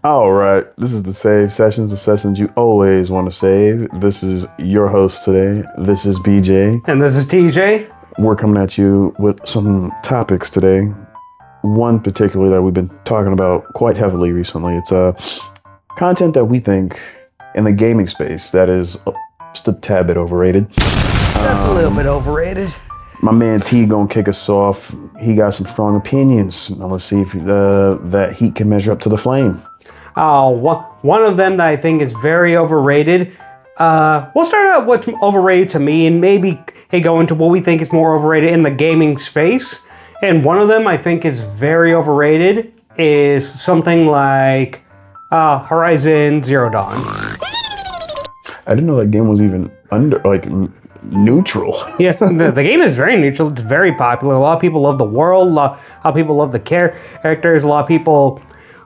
All right, this is the Save Sessions, the sessions you always want to save. This is your host today. This is BJ. And this is TJ. We're coming at you with some topics today. One particularly that we've been talking about quite heavily recently. It's content that we think in the gaming space that is just a tad bit overrated. Just a little bit overrated. My man T gonna kick us off. He got some strong opinions. Now let's see if that heat can measure up to the flame. One of them that I think is very overrated. We'll start out what's overrated to me and maybe go into what we think is more overrated in the gaming space. And one of them I think is very overrated is something like Horizon Zero Dawn. I didn't know that game was even neutral. Yeah, the game is very neutral. It's very popular. A lot of people love the world. A lot of people love the characters. A lot of people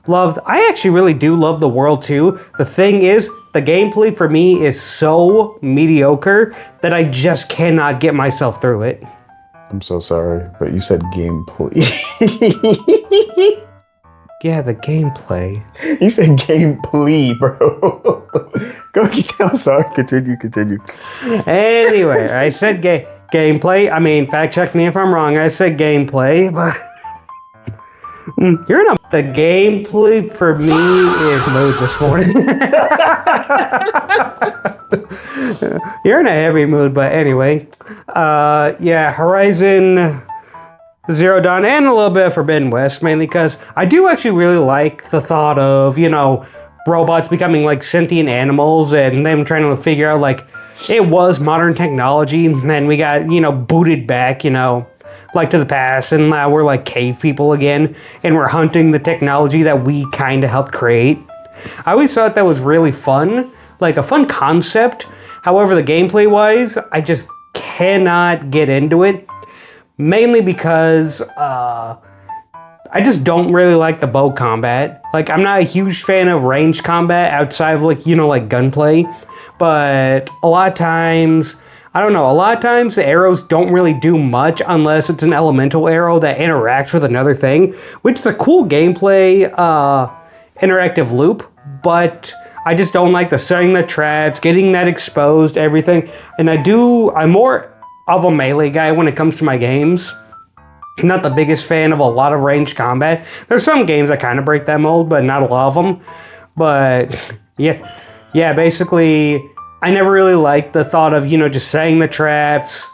I actually really do love the world too. The thing is, the gameplay for me is so mediocre that I just cannot get myself through it. I'm so sorry, but you said gameplay. Yeah, the gameplay. You said gameplay, bro. Go, I'm sorry. Continue. Anyway, I said gameplay. I mean, fact check me if I'm wrong. I said gameplay, but you're in the gameplay for me is mood this morning. You're in a heavy mood, but anyway. Yeah, Horizon Zero Dawn and a little bit of Forbidden West, mainly because I do actually really like the thought of, robots becoming like sentient animals and them trying to figure out like it was modern technology and then we got, booted back, like to the past, and now we're like cave people again and we're hunting the technology that we kind of helped create. I always thought that was really fun, like a fun concept. However, the gameplay wise, I just cannot get into it, mainly because I just don't really like the bow combat. Like, I'm not a huge fan of range combat outside of like gunplay, but a lot of times the arrows don't really do much unless it's an elemental arrow that interacts with another thing, which is a cool gameplay interactive loop, but I just don't like the setting the traps, getting that exposed, everything. And I'm more of a melee guy when it comes to my games. Not the biggest fan of a lot of ranged combat. There's some games that kind of break that mold, but not a lot of them. But yeah, basically, I never really liked the thought of, just setting the traps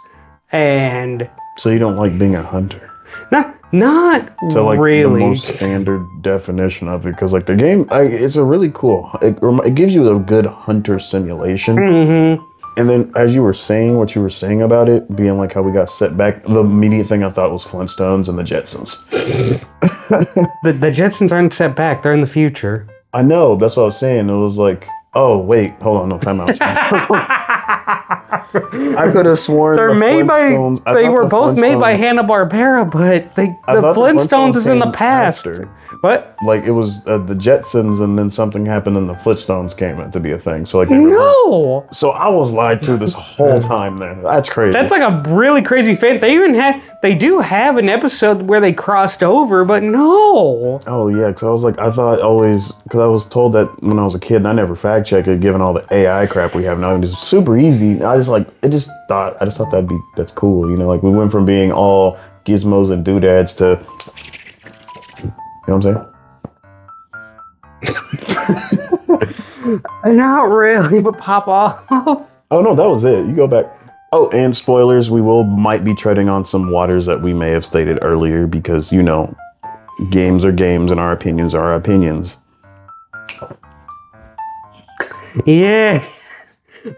and... So you don't like being a hunter? Not so, like, really. The most standard definition of it, because like the game, it's a really cool, it gives you a good hunter simulation. Mm-hmm. And then as you were saying what you were saying about it, being like how we got set back, the immediate thing I thought was Flintstones and the Jetsons. The Jetsons aren't set back, they're in the future. I know, that's what I was saying. It was like, oh, wait, hold on, no, time out. I could have sworn they were both made by Hanna-Barbera, but the Flintstones is in the past. Faster. What? Like, it was the Jetsons, and then something happened, and the Flintstones came in to be a thing. So like, no. So I was lied to this whole time. There, that's crazy. That's like a really crazy fan. They do have an episode where they crossed over, but no. Oh yeah, because I was like, because I was told that when I was a kid, and I never fact checked it, given all the AI crap we have now. It's super easy. I just thought that's cool. Like we went from being all gizmos and doodads to. You know what I'm saying? Not really, but pop off. Oh no, that was it. You go back. Oh, and spoilers, we might be treading on some waters that we may have stated earlier because, games are games and our opinions are our opinions. Yeah.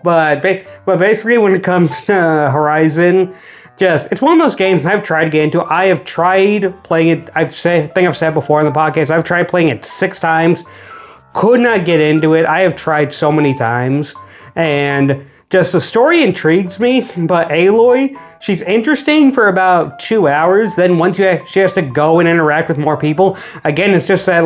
But basically when it comes to Horizon, it's one of those games I've tried to get into. I have tried playing it. I think I've said before in the podcast, I've tried playing it 6 times. Could not get into it. I have tried so many times. And just the story intrigues me. But Aloy, she's interesting for about 2 hours. Then once she has to go and interact with more people. Again, it's just that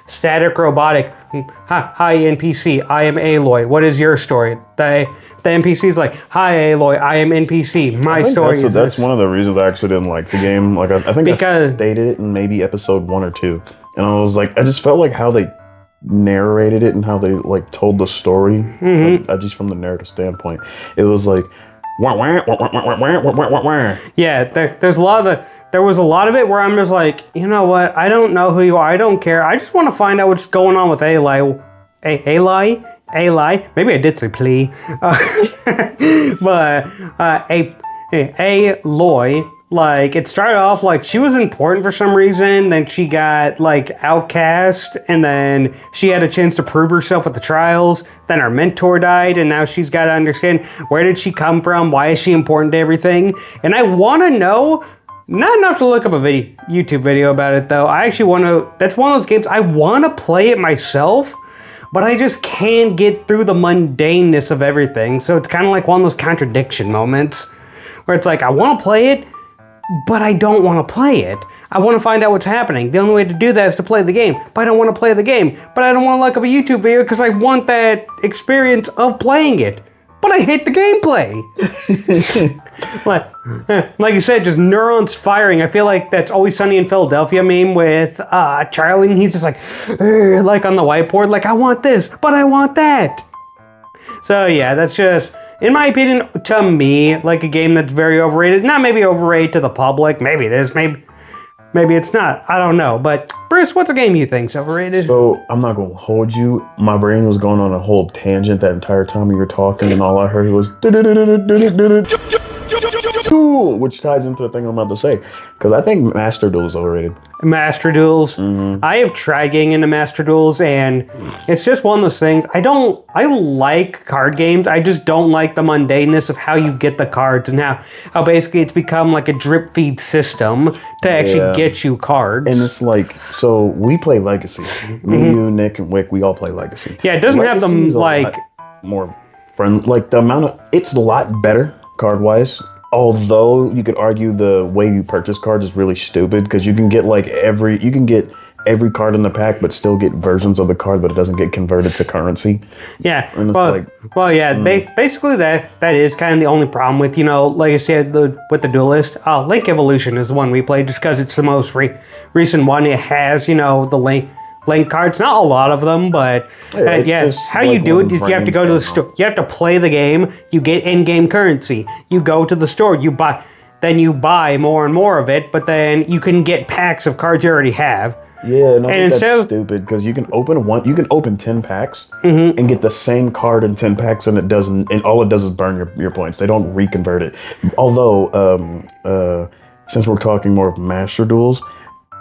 static robotic. Hi NPC, I am Aloy. What is your story? The NPC's like, hi Aloy, I am NPC. My story is that's this. one of the reasons I actually didn't like the game. Like I think I stated it in maybe episode 1 or 2. And I was like, I just felt like how they narrated it and how they like told the story, at least from the narrative standpoint, it was like, wah, wah, wah, wah, wah, wah, wah, wah, wah, wah. Yeah, there was a lot of it where I'm just like, you know what? I don't know who you are. I don't care. I just want to find out what's going on with Eli. Eli. Maybe I did say plea. But Aloy. Like, it started off like she was important for some reason, then she got, like, outcast, and then she had a chance to prove herself at the trials, then her mentor died, and now she's got to understand where did she come from, why is she important to everything, and I want to know, not enough to look up a YouTube video about it, though. I actually want to, that's one of those games, I want to play it myself, but I just can't get through the mundaneness of everything, so it's kind of like one of those contradiction moments, where it's like, I want to play it, but I don't want to play it. I want to find out what's happening. The only way to do that is to play the game. But I don't want to play the game. But I don't want to look up a YouTube video because I want that experience of playing it. But I hate the gameplay. like you said, just neurons firing. I feel like that's Always Sunny in Philadelphia meme with Charlie. And he's just like on the whiteboard, like, I want this, but I want that. So yeah, that's just... in my opinion, to me, like a game that's very overrated. Not maybe overrated to the public. Maybe it is. Maybe it's not. I don't know. But Bruce, what's a game you think's overrated? So I'm not gonna hold you. My brain was going on a whole tangent that entire time you were talking, and all I heard was which ties into the thing I'm about to say. Because I think Master Duel is overrated. Master Duels. I have tried getting into Master Duels, and it's just one of those things. I like card games. I just don't like the mundaneness of how you get the cards and how basically it's become like a drip feed system to actually get you cards. And it's like, so we play Legacy. Me, you, Nick, and Wick, we all play Legacy. Yeah, it doesn't have them like more friend. Like the amount of, it's a lot better card wise. Although you could argue the way you purchase cards is really stupid because you can get every card in the pack, but still get versions of the card, but it doesn't get converted to currency. Yeah. Basically that is kind of the only problem with, like I said, with the Duelist. Link Evolution is the one we played just because it's the most recent one. It has, the Link cards, not a lot of them, but how you do it is you have to go to the store. You have to play the game. You get in-game currency. You go to the store. You buy more and more of it, but then you can get packs of cards you already have. Yeah, no, that's stupid because you can open 10 packs and get the same card in 10 packs, and all it does is burn your points. They don't reconvert it. Although, since we're talking more of Master Duels.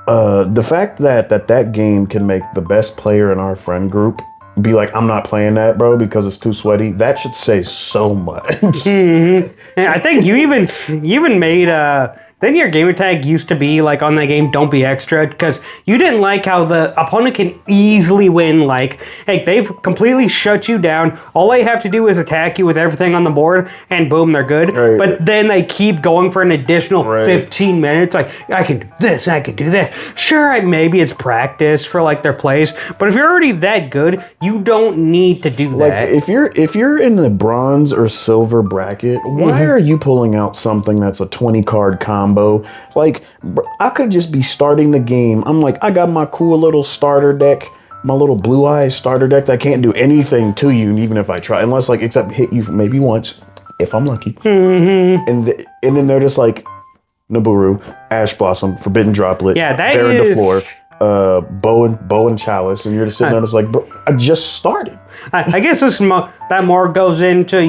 The fact that game can make the best player in our friend group be like, I'm not playing that, bro, because it's too sweaty. That should say so much. And I think you even made then your gamer tag used to be like on that game, don't be extra, because you didn't like how the opponent can easily win. Like, hey, they've completely shut you down. All they have to do is attack you with everything on the board, and boom, they're good. Right. But then they keep going for an additional 15 minutes. Like, I can do this, I can do that. Sure, maybe it's practice for like their plays, but if you're already that good, you don't need to do that. Like, if you're in the bronze or silver bracket, why are you pulling out something that's a 20 card combo? Like, I could just be starting the game. I'm like, I got my cool little starter deck, my little blue eyes starter deck that can't do anything to you, even if I try, unless like except hit you maybe once if I'm lucky. And then they're just like Naburu, Ash Blossom, Forbidden Droplet, Baron the Floor, bow and chalice, and you're just sitting there just like, bro, I just started. I guess that more goes into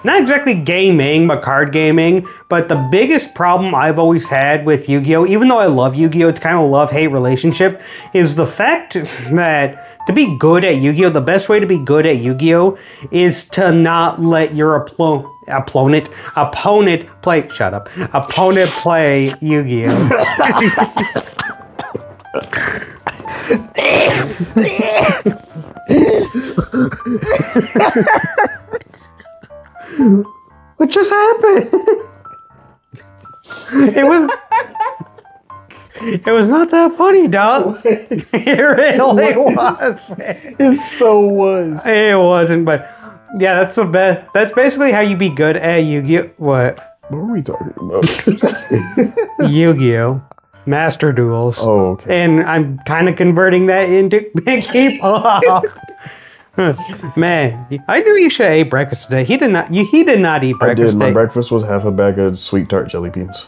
not exactly gaming, but card gaming. But the biggest problem I've always had with Yu-Gi-Oh, even though I love Yu-Gi-Oh, it's kind of a love-hate relationship, is the fact that to be good at Yu-Gi-Oh, the best way to be good at Yu-Gi-Oh is to not let your opponent play. Shut up. Opponent play Yu-Gi-Oh. What just happened? It was not that funny, dog. It really was. It so was. It wasn't, but yeah, that's the best. That's basically how you be good at Yu-Gi-Oh. What? What were we talking about? Yu-Gi-Oh. Master Duels. Oh, okay. And I'm kind of converting that into K-pop. Man, I knew you should have ate breakfast today. He did not. He did not eat I breakfast did. My today. breakfast was half a bag of sweet tart jelly beans.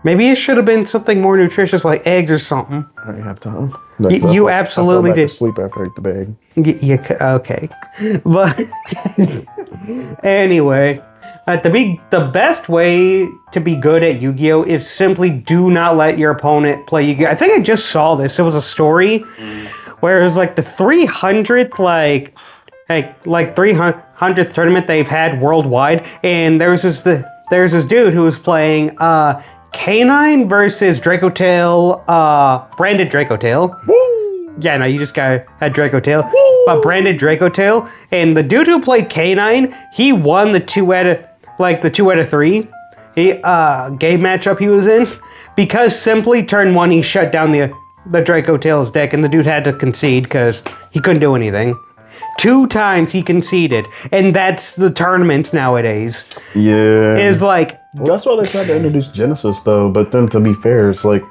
Maybe it should have been something more nutritious, like eggs or something. I didn't have time. You absolutely I fell back did. to sleep after I ate the bag. Okay, but anyway, the best way to be good at Yu-Gi-Oh is simply do not let your opponent play Yu-Gi-Oh. I think I just saw this. It was a story where it was like the 300th like 300th tournament they've had worldwide, and there's this dude who was playing K9 versus Dracotail, branded Dracotail. Yeah, no, you just had Dracotail. But branded Dracotail, and the dude who played K9, he won the 2 out of 3 game matchup he was in, because simply turn 1 he shut down the Dracotail's deck, and the dude had to concede because he couldn't do anything. 2 times he conceded, and that's the tournaments nowadays. Yeah. Is like, well, that's why they tried to introduce Genesis, though. But then, to be fair, it's like.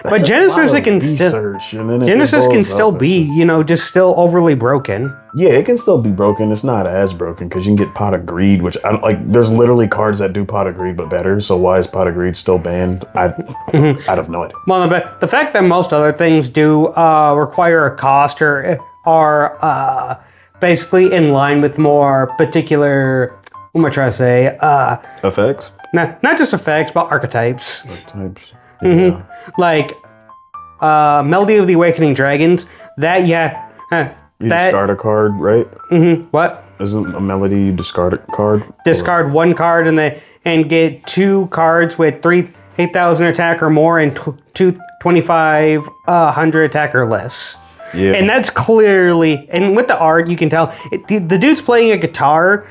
But Genesis, it can still. Genesis can still be, just still overly broken. Yeah, it can still be broken. It's not as broken because you can get Pot of Greed, which I like. There's literally cards that do Pot of Greed but better. So why is Pot of Greed still banned? I have no idea. Well, the fact that most other things do require a cost or are basically in line with more particular. What am I trying to say? Effects. Not just effects, but archetypes. Archetypes. Yeah. Like Melody of the Awakening Dragons. That you discard a card, right? What? Isn't a melody you discard a card? Discard 1 card and get 2 cards with 8,000 attack or more and 2,500 attack or less. Yeah. And that's clearly, and with the art, you can tell the dude's playing a guitar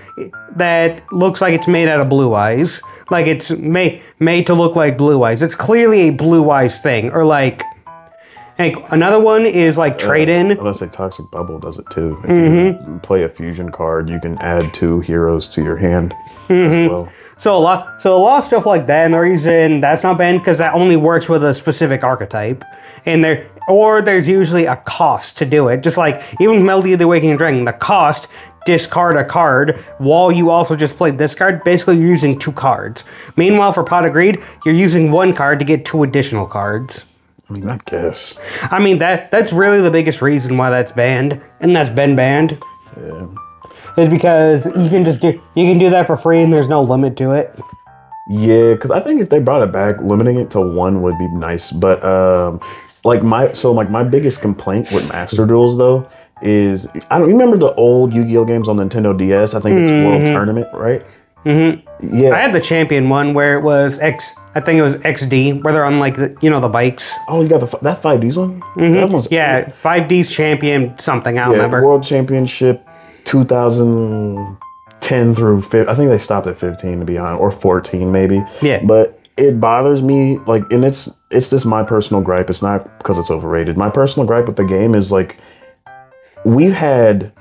that looks like it's made out of Blue Eyes. Like it's made to look like Blue Eyes. It's clearly a Blue Eyes thing. Or like another one is like Trade-In. Unless a Toxic Bubble does it too. If you play a fusion card, you can add 2 heroes to your hand as well. So a lot of stuff like that, and the reason that's not banned because that only works with a specific archetype, and there's usually a cost to do it. Just like even Melody of the Awakening Dragon, the cost, discard a card while you also just played this card. Basically, you're using 2 cards. Meanwhile, for Pot of Greed, you're using 1 card to get 2 additional cards. I mean, I guess. I mean that's really the biggest reason why that's banned, and that's been banned. Yeah. Is because you can do that for free and there's no limit to it. Yeah, because I think if they brought it back, limiting it to 1 would be nice. But my biggest complaint with Master Duels though is I don't remember the old Yu-Gi-Oh games on Nintendo DS. I think it's World Tournament, right? Yeah. I had the champion one where it was I think it was XD, where they're on like the bikes. Oh, you got that 5Ds one? That one's 5D's champion something. I don't remember. World Championship 2010 through 15. I think they stopped at 15 to be honest, or 14 maybe. Yeah. But it bothers me, like, and it's just my personal gripe. It's not because it's overrated. My personal gripe with the game is like we've had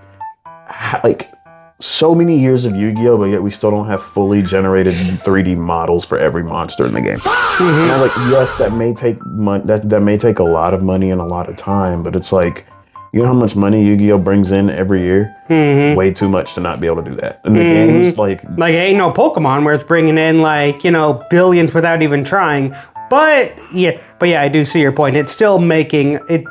like so many years of Yu-Gi-Oh, but yet we still don't have fully generated 3D models for every monster in the game. And I'm like, yes, that may take that may take a lot of money and a lot of time, but it's like, you know how much money Yu-Gi-Oh brings in every year? Way too much to not be able to do that. And the game's like it ain't no Pokemon where it's bringing in billions without even trying. But I do see your point. It's still making it.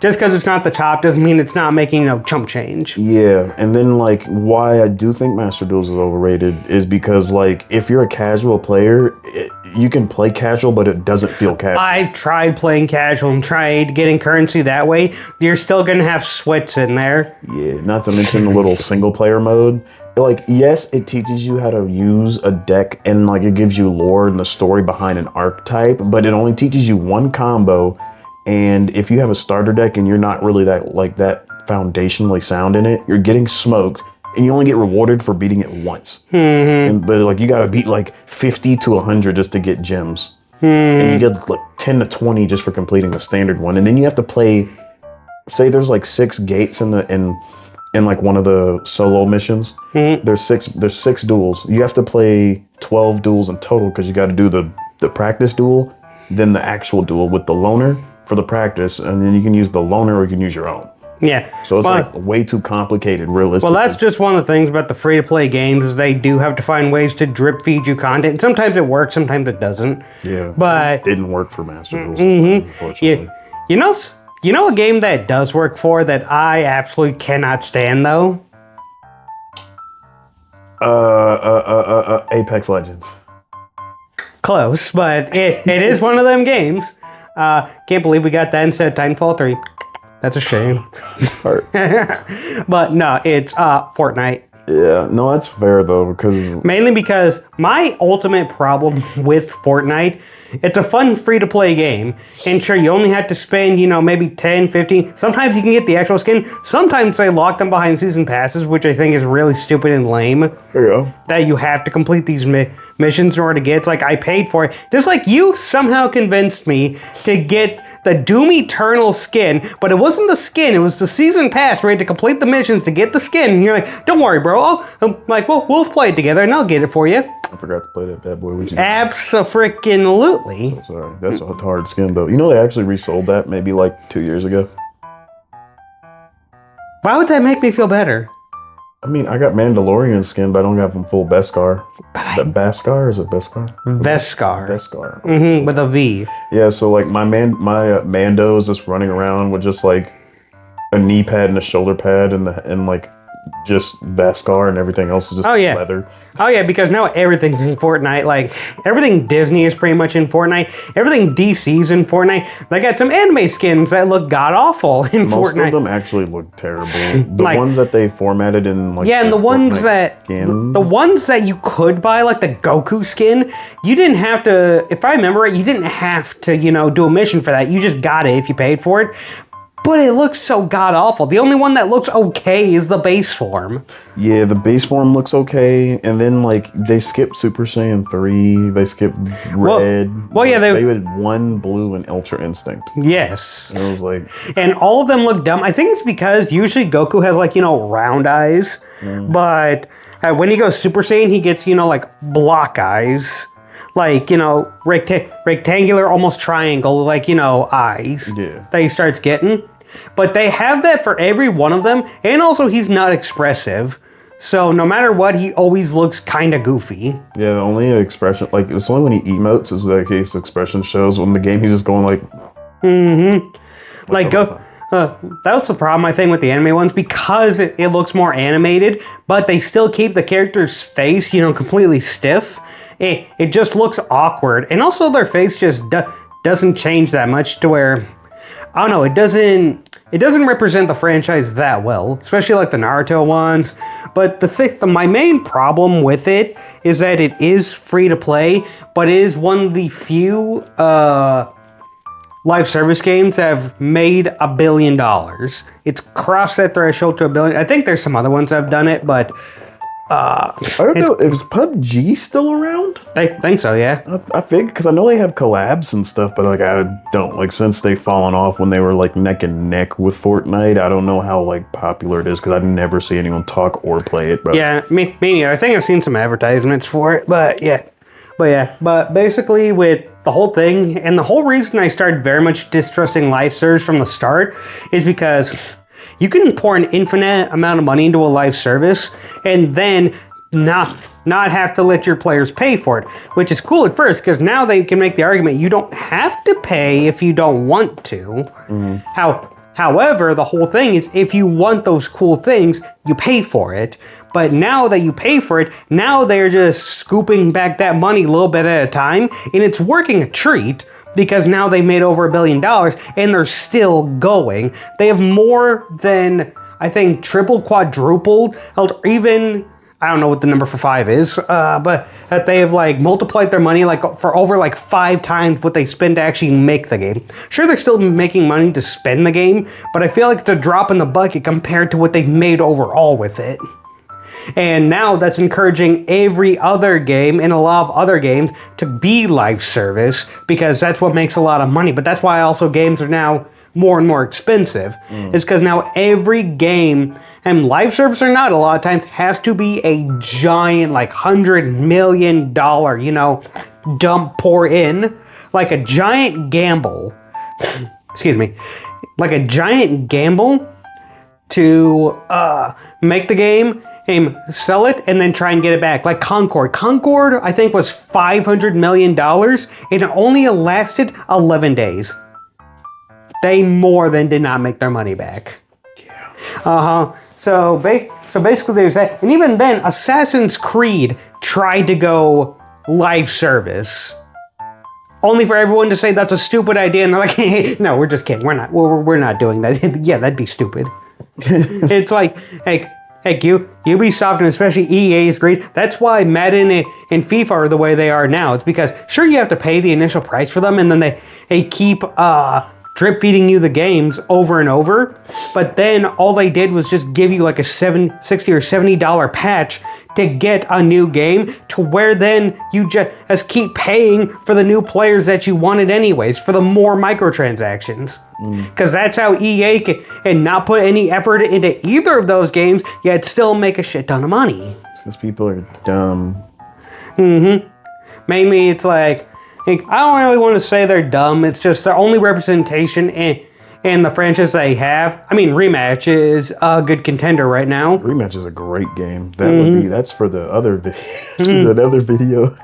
Just because it's not the top doesn't mean it's not making chump change. Yeah, and then why I do think Master Duels is overrated is because if you're a casual player, you can play casual, but it doesn't feel casual. I've tried playing casual and tried getting currency that way. You're still gonna have sweats in there. Yeah, not to mention the little single player mode. Yes, it teaches you how to use a deck and it gives you lore and the story behind an archetype, but it only teaches you 1 combo. And if you have a starter deck and you're not really that foundationally sound in it, you're getting smoked, and you only get rewarded for beating it once. But you gotta beat 50 to 100 just to get gems, and you get 10 to 20 just for completing the standard one. And then you have to play. Say there's 6 gates in one of the solo missions. There's 6 duels. You have to play 12 duels in total because you got to do the practice duel. than the actual duel with the loaner for the practice, and then you can use the loaner or you can use your own. Yeah. So it's like way too complicated, realistically. Well, that's just one of the things about the free-to-play games is they do have to find ways to drip feed you content. Sometimes it works, sometimes it doesn't. Yeah, but it didn't work for Master Duels. Unfortunately. Yeah, you know a game that does work for that I absolutely cannot stand though. Apex Legends. Close, but it is one of them games. Can't believe we got that instead of Titanfall 3. That's a shame. But no, it's Fortnite. Yeah, no, that's fair though, because Mainly because my ultimate problem with Fortnite, it's a fun free-to-play game. And sure, you only have to spend, maybe 10, 15. Sometimes you can get the actual skin. Sometimes they lock them behind season passes, which I think is really stupid and lame. yeah. That you have to complete these missions in order to get. It's like I paid for it. Just like you somehow convinced me to get the Doom Eternal skin, but it wasn't the skin, it was the season pass where you had to complete the missions to get the skin. And you're like, don't worry, bro. I'm like, well, we'll play it together and I'll get it for you. I forgot to play that bad boy. Abso-freaking-lutely. Sorry, that's a hard skin though. You know they actually resold that maybe like 2 years ago. Why would that make me feel better? I mean, I got Mandalorian skin, but I don't have them full Beskar. Beskar? Is it Beskar? Beskar. Beskar. Mm-hmm, with a V. Yeah, so like my Mando is just running around with just like a knee pad and a shoulder pad and like just Beskar, and everything else is just leather. Oh yeah, because now everything's in Fortnite. Like everything Disney is pretty much in Fortnite. Everything DC's in Fortnite. They got some anime skins that look god awful in Most Fortnite. of them actually look terrible. The ones that they formatted in like and the ones that skins. the ones that you could buy, like the Goku skin, you didn't have to. If I remember right, you didn't have to do a mission for that. You just got it if you paid for it. But it looks so god awful. The only one that looks okay is the base form. Yeah, the base form looks okay, and then like they skipped Super Saiyan 3, they skipped Red. Well, yeah, they had one Blue and Ultra Instinct. Yes. And it was like, and all of them look dumb. I think it's because usually Goku has like round eyes, but when he goes Super Saiyan, he gets like block eyes. Like, rectangular, almost triangle, like, eyes that he starts getting. But they have that for every one of them. And also, he's not expressive. So no matter what, he always looks kind of goofy. Yeah, the only expression, like, it's only when he emotes is like his expression shows. When the game, he's just going like... Like, that was the problem, I think, with the anime ones, because it looks more animated, but they still keep the character's face, completely stiff. It just looks awkward. And also their face just doesn't change that much to where, I don't know, it doesn't represent the franchise that well, especially like the Naruto ones. But my main problem with it is that it is free to play, but it is one of the few live service games that have made $1 billion. It's crossed that threshold to $1 billion. I think there's some other ones that have done it, but I don't know, is PUBG still around? I think so, yeah. I think, because I know they have collabs and stuff, but like I don't, like, since they've fallen off when they were like neck and neck with Fortnite, I don't know how like popular it is, because I never see anyone talk or play it. But yeah, me neither. I think I've seen some advertisements for it, but basically with the whole thing, and the whole reason I started very much distrusting live service from the start is because you can pour an infinite amount of money into a live service and then not have to let your players pay for it, which is cool at first because now they can make the argument you don't have to pay if you don't want to. However, the whole thing is if you want those cool things, you pay for it. But now that you pay for it, now they're just scooping back that money a little bit at a time, and it's working a treat. Because now they made over $1 billion and they're still going. They have more than, I think, triple, quadrupled, or even, I don't know what the number for 5 is, but that they have like multiplied their money like for over like 5 times what they spend to actually make the game. Sure, they're still making money to spend the game, but I feel like it's a drop in the bucket compared to what they've made overall with it. And now that's encouraging every other game and a lot of other games to be live service because that's what makes a lot of money. But that's why also games are now more and more expensive. Is because now every game, and live service or not, a lot of times has to be a giant like $100 million, dump pour in. like a giant gamble. Excuse me, like a giant gamble to make the game, sell it, and then try and get it back. Like Concord. Concord, I think, was $500 million, and it only lasted 11 days. They more than did not make their money back. Yeah. So basically there's that. And even then, Assassin's Creed tried to go live service. Only for everyone to say that's a stupid idea, and they're like, hey, no, we're just kidding. We're not doing that. Yeah, that'd be stupid. It's like, hey, Ubisoft and especially EA is great. That's why Madden and FIFA are the way they are now. It's because, sure, you have to pay the initial price for them, and then they keep drip feeding you the games over and over. But then all they did was just give you like a $60 or $70 patch to get a new game, to where then you just keep paying for the new players that you wanted anyways, for the more microtransactions. Because that's how EA can not put any effort into either of those games, yet still make a shit ton of money. It's because people are dumb. Mainly it's like, I don't really want to say they're dumb, it's just their only representation in the franchise they have. I mean, Rematch is a good contender right now. Rematch is a great game. That would be, that's for the other video.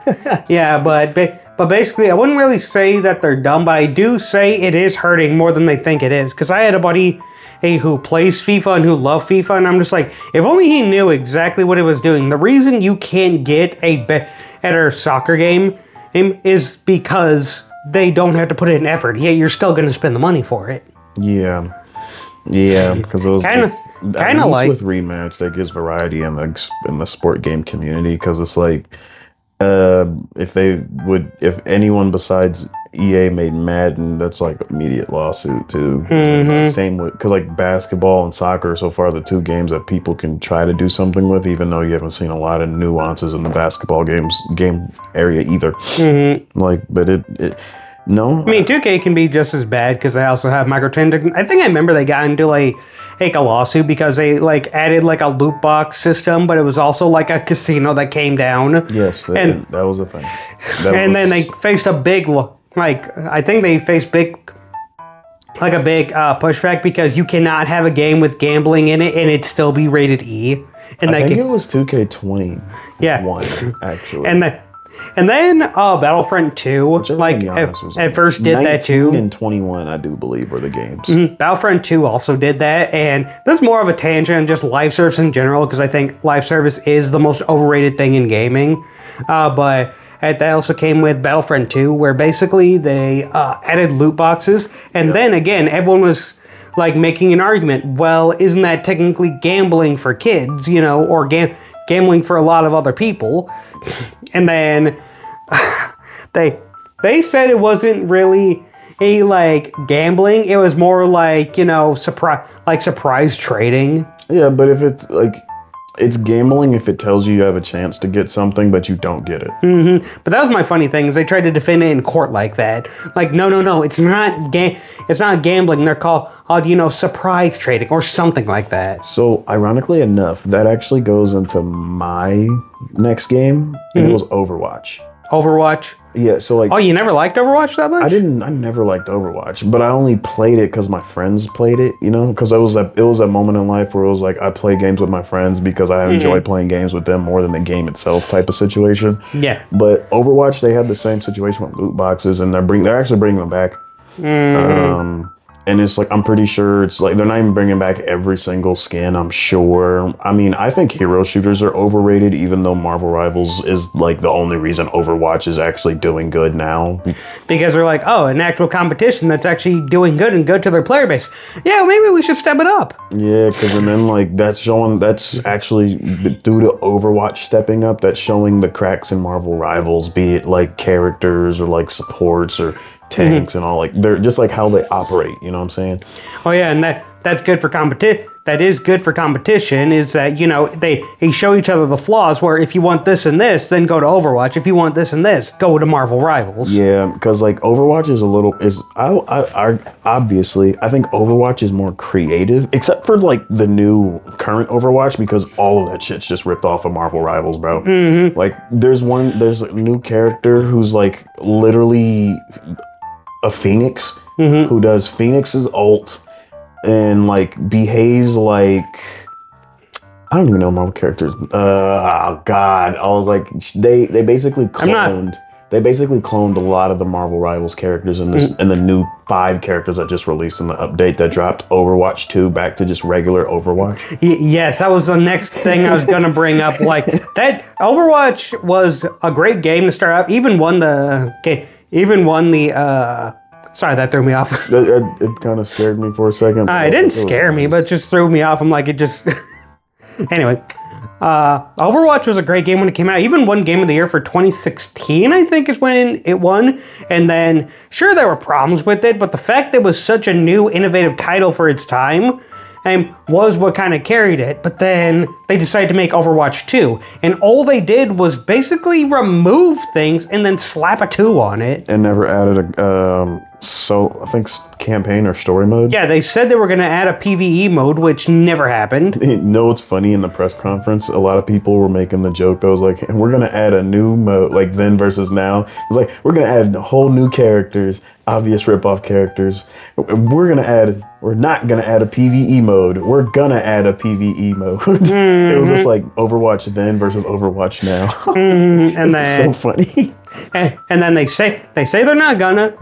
Yeah, but basically, I wouldn't really say that they're dumb, but I do say it is hurting more than they think it is. Because I had a buddy who plays FIFA and who loves FIFA, and I'm just like, if only he knew exactly what it was doing. The reason you can't get a better soccer game is because they don't have to put in effort, yet you're still going to spend the money for it. Yeah, because it was kind of like with Rematch, that gives variety in the sport game community. Because it's like, if anyone besides EA made Madden, that's like immediate lawsuit too. Like, same with, because like basketball and soccer are so far the two games that people can try to do something with, even though you haven't seen a lot of nuances in the basketball game area either. Like, but it no. I mean, 2K can be just as bad because they also have microtransactions. I think I remember they got into a lawsuit because they like added like a loot box system, but it was also like a casino that came down. Yes, that was a thing. Then they faced a big, I think they faced a big pushback because you cannot have a game with gambling in it and it still be rated E. And I think it was 2K20. Yeah, one actually. And then Battlefront 2, at first did that too. 19 and 21, I do believe, were the games. Battlefront 2 also did that, and that's more of a tangent on just live service in general, because I think live service is the most overrated thing in gaming. But that also came with Battlefront 2, where basically they added loot boxes, and then again, everyone was like making an argument, well, isn't that technically gambling for kids, or gambling for a lot of other people? And then they said it wasn't really gambling. It was more like, surprise trading. Yeah, but if it's it's gambling if it tells you have a chance to get something, but you don't get it. But that was my funny thing, is they tried to defend it in court like that. Like, no, it's not gambling. They're called, surprise trading or something like that. So, ironically enough, that actually goes into my next game, and it was Overwatch. Overwatch? Yeah, so Oh, you never liked Overwatch that much? I never liked Overwatch, but I only played it because my friends played it, because it was a moment in life where it was like, I play games with my friends because I enjoy playing games with them more than the game itself type of situation. Yeah. But Overwatch, they had the same situation with loot boxes, and they're actually bringing them back. And it's like, I'm pretty sure it's like, they're not even bringing back every single skin, I'm sure. I mean, I think hero shooters are overrated, even though Marvel Rivals is like the only reason Overwatch is actually doing good now. Because they're like, oh, an actual competition that's actually doing good and good to their player base. Yeah, maybe we should step it up. Yeah, because and then that's actually due to Overwatch stepping up, that's showing the cracks in Marvel Rivals, be it like characters or like supports or tanks and all, they're just like how they operate, you know what I'm saying? Oh yeah, and that's good for that is good for competition is that, they show each other the flaws where if you want this and this, then go to Overwatch. If you want this and this, go to Marvel Rivals. Yeah, because like Overwatch obviously I think Overwatch is more creative, except for like the new current Overwatch, because all of that shit's just ripped off of Marvel Rivals, bro. Mm-hmm. Like there's a new character who's like literally a Phoenix, Mm-hmm. who does Phoenix's ult and like behaves like, I don't even know Marvel characters. Oh God, I was like, they basically cloned. They basically cloned a lot of the Marvel Rivals characters in this, in the new 5 characters that just released in the update that dropped Overwatch 2 back to just regular Overwatch. Yes, that was the next thing I was going to bring up. Like that, Overwatch was a great game to start off. Even won the. Sorry, that threw me off. It kind of scared me for a second. It didn't scare me, but it just threw me off. I'm like, it just. Anyway, Overwatch was a great game when it came out. Even won Game of the Year for 2016, I think, is when it won. And then, sure, there were problems with it, but the fact that it was such a new, innovative title for its time was what kind of carried it. But then they decided to make Overwatch 2, and all they did was basically remove things and then slap a 2 on it. And never added I think campaign or story mode. Yeah, they said they were going to add a PvE mode, which never happened. You know what's funny? In the press conference, a lot of people were making the joke that was like, we're going to add a new mode, like then versus now. It's like, we're going to add whole new characters, obvious ripoff characters. We're not going to add a PvE mode. We're going to add a PvE mode. Mm-hmm. It was just like Overwatch then versus Overwatch now. Mm-hmm. And then, it's so funny. And then they say they're not gonna.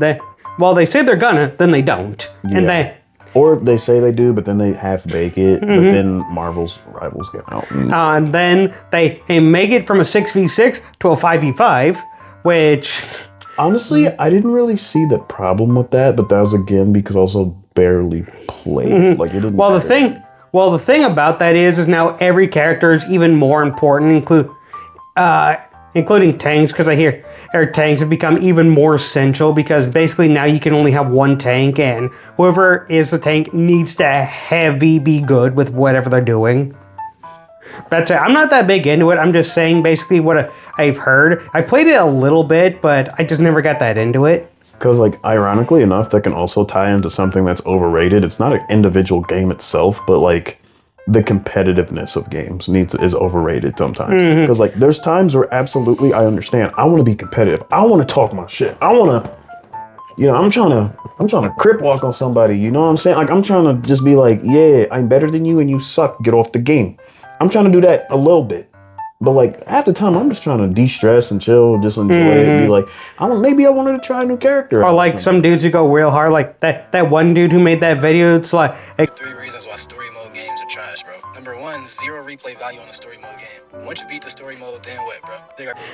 They say they're gonna, then they don't. Yeah. And or they say they do, but then they half bake it. Mm-hmm. But then Marvel's Rivals get out. And then they make it from a 6v6 to a 5v5, which... Honestly, I didn't really see the problem with that, but that was again because I also barely played. Mm-hmm. Like it didn't. Well, the thing about that is now every character is even more important, including tanks, because I hear tanks have become even more essential because basically now you can only have one tank, and whoever is the tank needs to be good with whatever they're doing. That's it. I'm not that big into it. I'm just saying basically what I've heard. I played it a little bit, but I just never got that into it. Because, like, ironically enough, that can also tie into something that's overrated. It's not an individual game itself, but, like, the competitiveness of games is overrated sometimes. Because, like, there's times where absolutely I understand. I want to be competitive. I want to talk my shit. I want to, I'm trying to crip walk on somebody. You know what I'm saying? Like, I'm trying to just be like, yeah, I'm better than you and you suck. Get off the game. I'm trying to do that a little bit. But like half the time, I'm just trying to de-stress and chill, just enjoy it. Be like, maybe I wanted to try a new character. Or like some dudes who go real hard, like that one dude who made that video. It's like 3 reasons why story mode games are trash, bro. Number 1, 0 replay value on a story mode game. Once you beat the story mode, then what,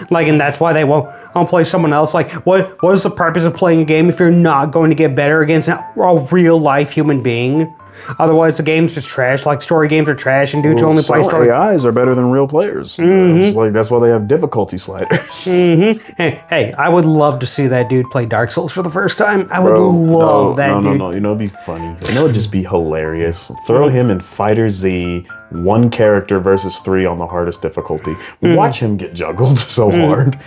bro? And that's why they won't play someone else. Like, what is the purpose of playing a game if you're not going to get better against a real life human being? Otherwise, the game's just trash. Like, story games are trash, and dudes who only play story... AIs are better than real players. It's like, that's why they have difficulty sliders. Hey, I would love to see that dude play Dark Souls for the first time. I would love that dude. No. You know, it'd be funny. You know, it'd just be hilarious. Throw him in Fighter Z, 1 character versus 3 on the hardest difficulty. Watch him get juggled so hard.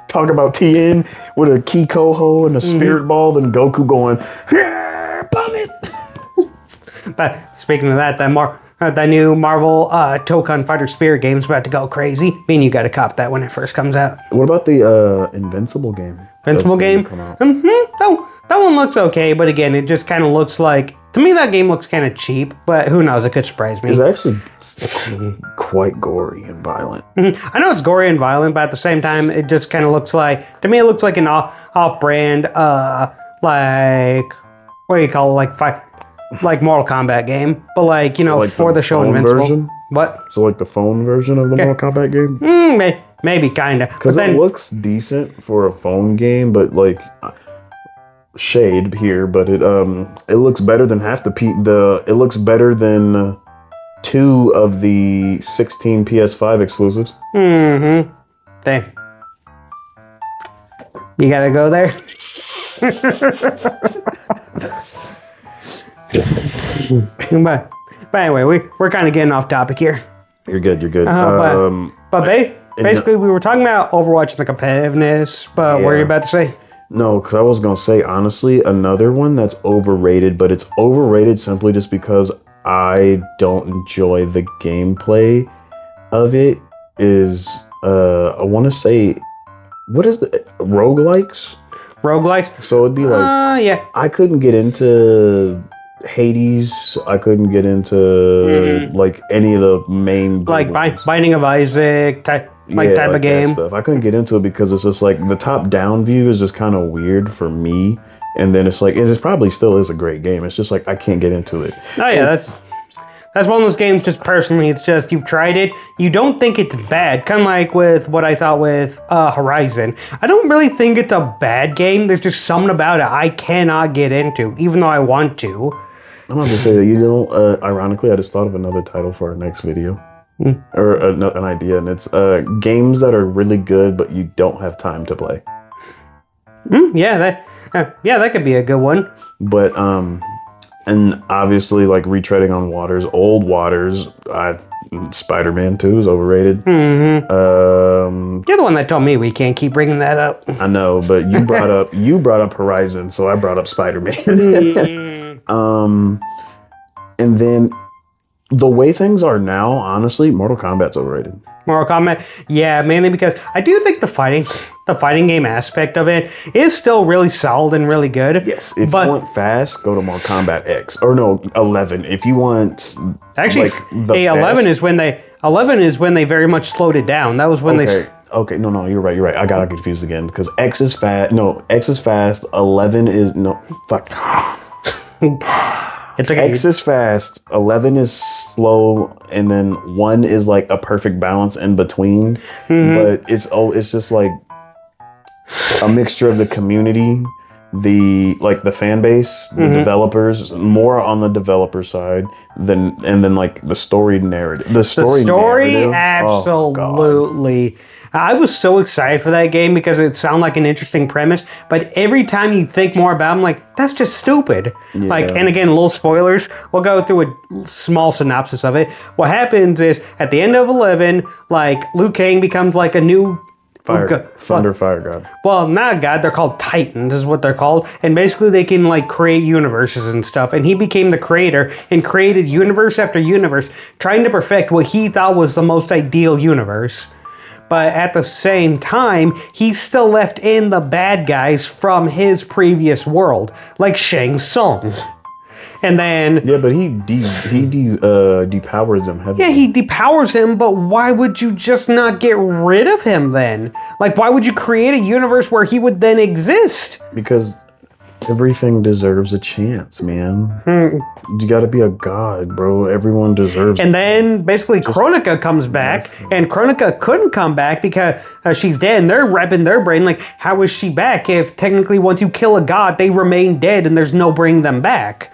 Talk about TN with a Kikoho and a Spirit Ball, then Goku going, bomb it. But speaking of that, that new Marvel Tokon Fighter Spirit game's about to go crazy. I mean, you got to cop that when it first comes out. What about the Invincible game? Invincible game? That one looks okay, but again, it just kind of looks like... To me, that game looks kind of cheap, but who knows? It could surprise me. It's actually quite gory and violent. I know it's gory and violent, but at the same time, it just kind of looks like... To me, it looks like an off-brand, like... What do you call it? Like Mortal Kombat game, but like, so like for the show Invincible. Version? What? So like the phone version of the Mortal Kombat game? Maybe kinda. Because it looks decent for a phone game, but like shade here, but it looks better than half it looks better than 2 of the 16 PS5 exclusives. Damn. You gotta go there. but anyway, we're kind of getting off topic here. You're good. You're good. Basically, we were talking about Overwatch and the competitiveness. But what are you about to say? No, because I was gonna say honestly, another one that's overrated, but it's overrated simply just because I don't enjoy the gameplay of it. Is I want to say, what is the roguelikes? Roguelikes? So it'd be like, yeah. I couldn't get into Hades. I couldn't get into like any of the main like Binding of Isaac type of game. Stuff. I couldn't get into it because it's just like the top-down view is just kind of weird for me. And then it's like, it probably still is a great game. It's just like I can't get into it. Oh yeah, that's one of those games. Just personally, it's just you've tried it, you don't think it's bad. Kind of like with what I thought with Horizon. I don't really think it's a bad game. There's just something about it I cannot get into, even though I want to. I'm about to say that, ironically, I just thought of another title for our next video. Or an idea, and it's games that are really good, but you don't have time to play. Yeah, that could be a good one. But, and obviously, like, retreading on old waters, Spider-Man 2 is overrated. You're the one that told me we can't keep bringing that up. I know, but you brought up Horizon, so I brought up Spider-Man. And then the way things are now, honestly, Mortal Kombat's overrated. Mortal Kombat, yeah, mainly because I do think the fighting game aspect of it is still really solid and really good. Yes, if you want fast, go to Mortal Kombat X, or no, 11. If you want, actually, like, 11 is when they very much slowed it down. That was when they. Okay, no, you're right. I got confused again because X is fast. No, X is fast. 11 is no. Fuck. It's okay. X is fast, 11 is slow, and then 1 is like a perfect balance in between. But it's just like a mixture of the community, the fan base, the developers, more on the developer side and then like the story narrative. The story narrative, absolutely. I was so excited for that game because it sounded like an interesting premise, but every time you think more about it, I'm like, that's just stupid. Yeah. Like, and again, little spoilers. We'll go through a small synopsis of it. What happens is at the end of 11, like Liu Kang becomes like a new Thunder Fire God. Well, not God, they're called Titans is what they're called. And basically they can like create universes and stuff. And he became the creator and created universe after universe, trying to perfect what he thought was the most ideal universe. But at the same time, he still left in the bad guys from his previous world, like Shang Tsung. And then... Yeah, but he depowers him heavily. Yeah, he depowers him, but why would you just not get rid of him then? Like, why would you create a universe where he would then exist? Because everything deserves a chance, man. You gotta be a god, bro. Everyone deserves And then, basically, Kronika comes back, and Kronika couldn't come back because she's dead, and they're wrapping their brain, like, how is she back if technically once you kill a god, they remain dead and there's no bringing them back?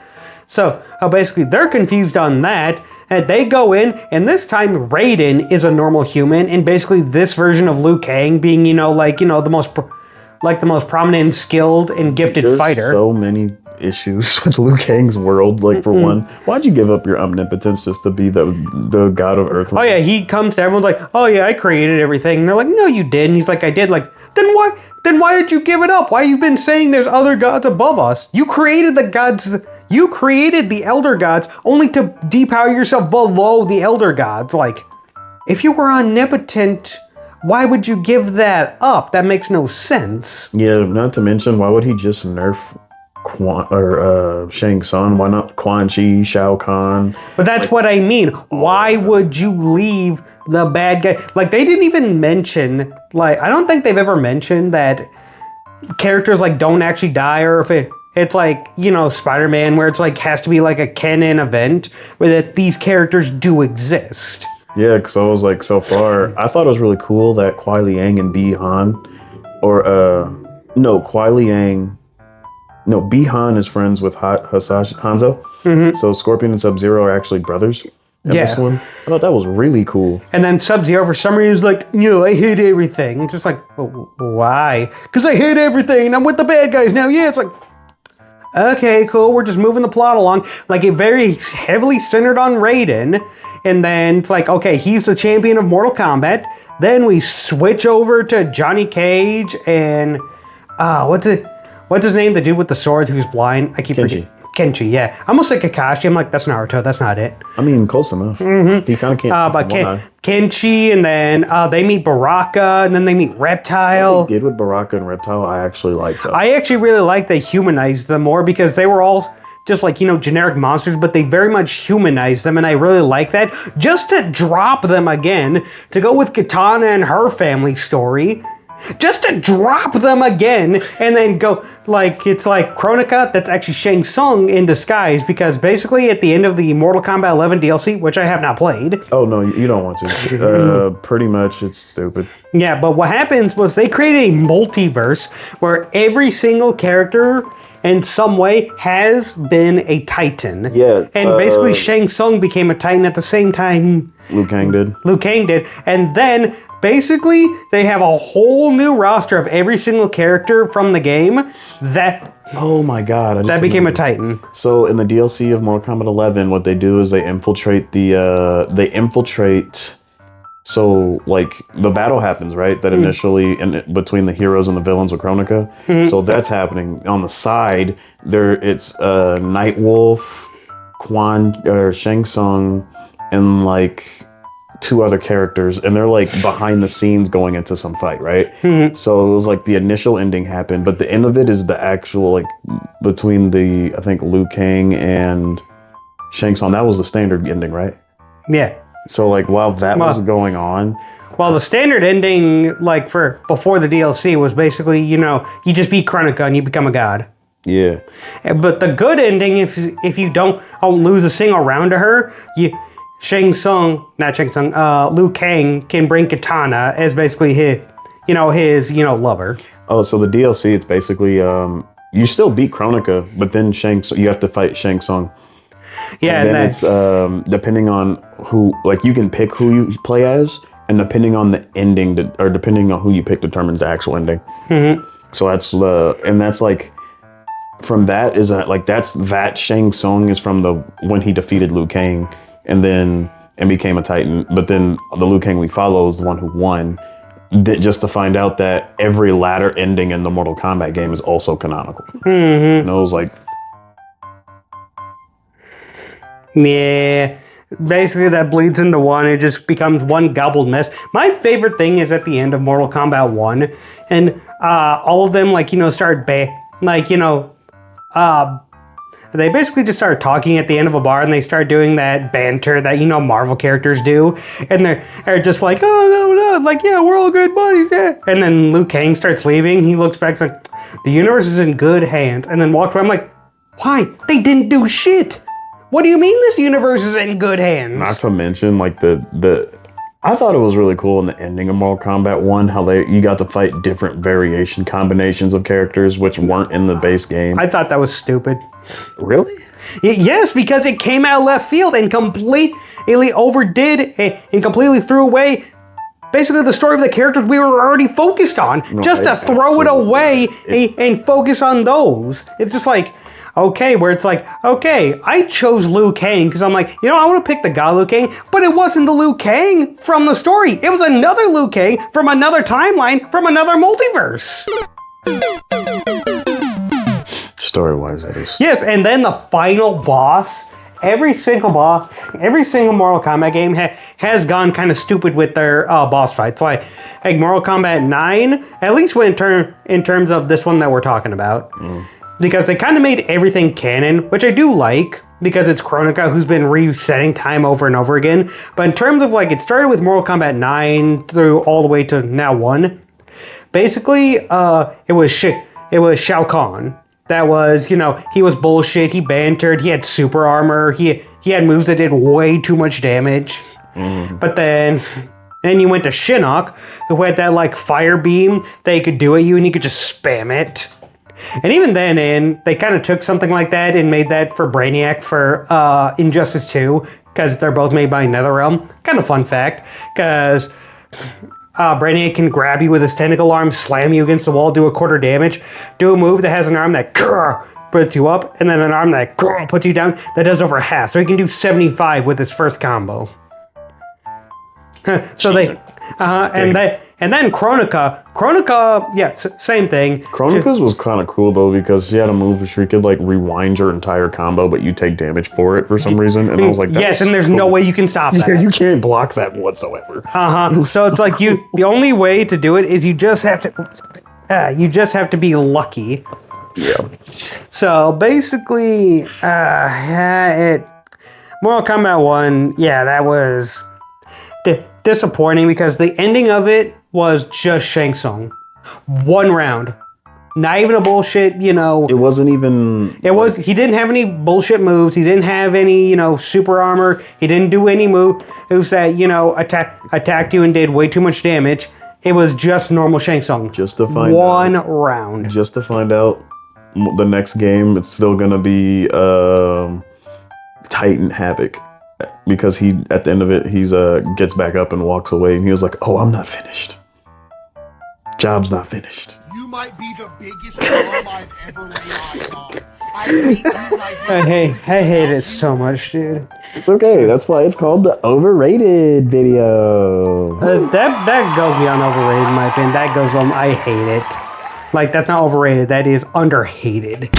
So, basically, they're confused on that, and they go in, and this time, Raiden is a normal human, and basically this version of Liu Kang being, the most prominent and skilled and gifted fighter. There's so many issues with Liu Kang's world. Like, for one, why'd you give up your omnipotence just to be the god of Earth? Oh yeah, he comes to everyone's like, oh yeah, I created everything. And they're like, no, you didn't. He's like, I did. Like, then why did you give it up? Why you've been saying there's other gods above us? You created the gods. You created the Elder Gods only to depower yourself below the Elder Gods. Like, if you were omnipotent, why would you give that up? That makes no sense. Yeah, not to mention, why would he just nerf Shang Tsung? Why not Quan Chi, Shao Kahn? But that's what I mean. Why would you leave the bad guy? Like, they didn't even mention, I don't think they've ever mentioned that characters, don't actually die, or if it's like, Spider-Man, where it's has to be a canon event where that these characters do exist. Yeah, because I was so far, I thought it was really cool that Kuai Liang and Bi-Han, Bi-Han is friends with Hanzo. So Scorpion and Sub-Zero are actually brothers in this one. I thought that was really cool. And then Sub-Zero, for some reason, is like, I hate everything. It's just like, why? Because I hate everything, and I'm with the bad guys now. Yeah, it's like, okay, cool, we're just moving the plot along. Like, it very heavily centered on Raiden. And then it's like, okay, he's the champion of Mortal Kombat. Then we switch over to Johnny Cage and, what's his name? The dude with the sword who's blind. I keep forgetting. Kenshi, yeah. I almost said Kakashi. I'm like, that's Naruto. That's not it. I mean, close enough. He kind of can't. But Kenshi, and then they meet Baraka, and then they meet Reptile. What they did with Baraka and Reptile, I actually liked that. I actually really like they humanized them more because they were all just like, generic monsters, but they very much humanized them, and I really like that. Just to drop them again, to go with Katana and her family story. Just to drop them again and then go, like, it's like Kronika, that's actually Shang Tsung in disguise, because basically at the end of the Mortal Kombat 11 DLC, which I have not played. Oh, no, you don't want to. Pretty much, it's stupid. Yeah, but what happens was they created a multiverse where every single character in some way has been a Titan. Yeah. And basically Shang Tsung became a Titan at the same time Liu Kang did. And then basically they have a whole new roster of every single character from the game that... Oh my god. That became a Titan. So in the DLC of Mortal Kombat 11, what they do is they infiltrate so, like, the battle happens, right? That initially, between the heroes and the villains with Kronika. So that's happening. On the side, it's Nightwolf, Shang Tsung, and, like, 2 other characters. And they're, like, behind the scenes going into some fight, right? So it was, like, the initial ending happened. But the end of it is the actual, like, between I think, Liu Kang and Shang Tsung. That was the standard ending, right? Yeah. So, like, while that was going on... Well, the standard ending, like, for before the DLC was basically, you just beat Kronika and you become a god. Yeah. But the good ending, if you don't lose a single round to her, Liu Kang can bring Katana as basically his lover. Oh, so the DLC, it's basically, you still beat Kronika, but then you have to fight Shang Tsung. Yeah, and then it's depending on who, like, you can pick who you play as, and depending on the ending, or depending on who you pick determines the actual ending. So that's that's like, from that is that Shang Tsung is from when he defeated Liu Kang, and became a Titan. But then the Liu Kang we follow is the one who won. Just to find out that every latter ending in the Mortal Kombat game is also canonical. And it was like. Yeah, basically that bleeds into one. It just becomes one gobbled mess. My favorite thing is at the end of Mortal Kombat 1, and all of them, start they basically just start talking at the end of a bar, and they start doing that banter that, Marvel characters do. And they're just like, oh, no, like, yeah, we're all good buddies, yeah. And then Liu Kang starts leaving. He looks back, like, the universe is in good hands. And then walks away. I'm like, why? They didn't do shit. What do you mean this universe is in good hands? Not to mention, like, I thought it was really cool in the ending of Mortal Kombat 1 how you got to fight different variation combinations of characters which weren't in the base game. I thought that was stupid. Really? Yes, because it came out of left field and completely overdid and completely threw away basically the story of the characters we were already focused on. Just to throw it away and focus on those. It's just like... Okay, where it's like, okay, I chose Liu Kang because I'm like, I want to pick the god Liu Kang, but it wasn't the Liu Kang from the story. It was another Liu Kang from another timeline, from another multiverse. Story-wise, that is. Yes, and then the final boss, every single Mortal Kombat game has gone kind of stupid with their boss fights. Like Mortal Kombat 9, at least in terms of this one that we're talking about. Because they kind of made everything canon, which I do like, because it's Kronika who's been resetting time over and over again. But in terms of, like, it started with Mortal Kombat 9 through all the way to now 1. Basically, it was Shao Kahn. That was, he was bullshit, he bantered, he had super armor, he had moves that did way too much damage. But then you went to Shinnok, who had that, like, fire beam that he could do at you, and you could just spam it. And even then, they kind of took something like that and made that for Brainiac for Injustice 2, because they're both made by NetherRealm. Kind of fun fact, because Brainiac can grab you with his tentacle arm, slam you against the wall, do a quarter damage, do a move that has an arm that puts you up, and then an arm that puts you down that does over half. So he can do 75 with his first combo. So they, and then Kronika, yeah, same thing. Kronika's was kind of cool though because she had a move where she could like rewind your entire combo, but you take damage for it for some reason. And I was like, yes, and there's no way you can stop that. Yeah, you can't block that whatsoever. So it's like the only way to do it is you just have to be lucky. Yeah. So basically, Mortal Kombat 1, yeah, that was disappointing because the ending of it was just Shang Tsung. One round. Not even a bullshit, It wasn't even... He didn't have any bullshit moves. He didn't have any, super armor. He didn't do any moves that, attacked you and did way too much damage. It was just normal Shang Tsung. Just to find One round. Just to find out the next game, it's still going to be Titan Havoc. Because he, at the end of it, he's gets back up and walks away, and he was like, "Oh, I'm not finished. Job's not finished." You might be the biggest bomb I've ever laid eyes on. I hate you like I hate it so much, dude. It's okay. That's why it's called the overrated video. That goes beyond overrated, in my opinion. That goes on. I hate it. Like, that's not overrated. That is underhated.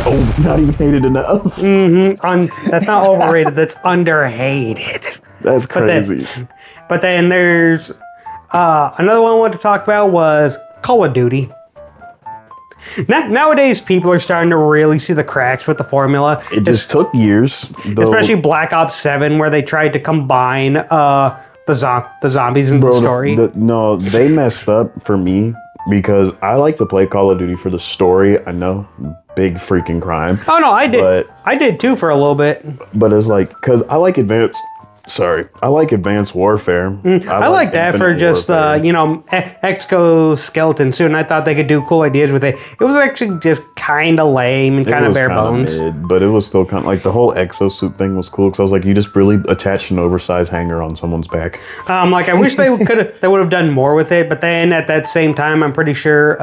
Oh, not even hated enough. That's not overrated. That's underhated. That's crazy. But then there's another one I wanted to talk about was Call of Duty. Nowadays, people are starting to really see the cracks with the formula. It just took years. Especially Black Ops 7, where they tried to combine the zombies in the story. No, they messed up for me. Because I like to play Call of Duty for the story. I know, big freaking crime. Oh no, I did. I did too for a little bit. But it's like, because I like advanced warfare. I like that for just exoskeleton suit, and I thought they could do cool ideas with it. It was actually just kind of lame and kind of bare bones. But it was still kind of like the whole exosuit thing was cool because I was like, you just really attached an oversized hanger on someone's back. Like I wish they would have done more with it, but then at that same time, I'm pretty sure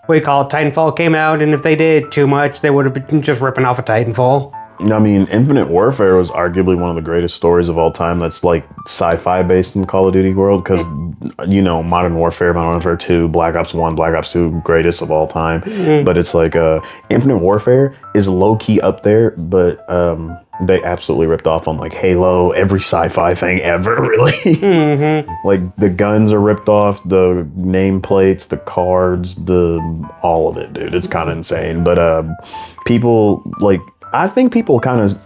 Titanfall came out, and if they did too much, they would have been just ripping off a Titanfall. I mean, Infinite Warfare was arguably one of the greatest stories of all time that's like sci-fi based in the Call of Duty world because, Modern Warfare 2, Black Ops 1, Black Ops 2, greatest of all time. But it's like Infinite Warfare is low-key up there, but they absolutely ripped off on like Halo, every sci-fi thing ever, really. Like the guns are ripped off, the nameplates, the cards, all of it, dude. It's kind of insane. But I think people the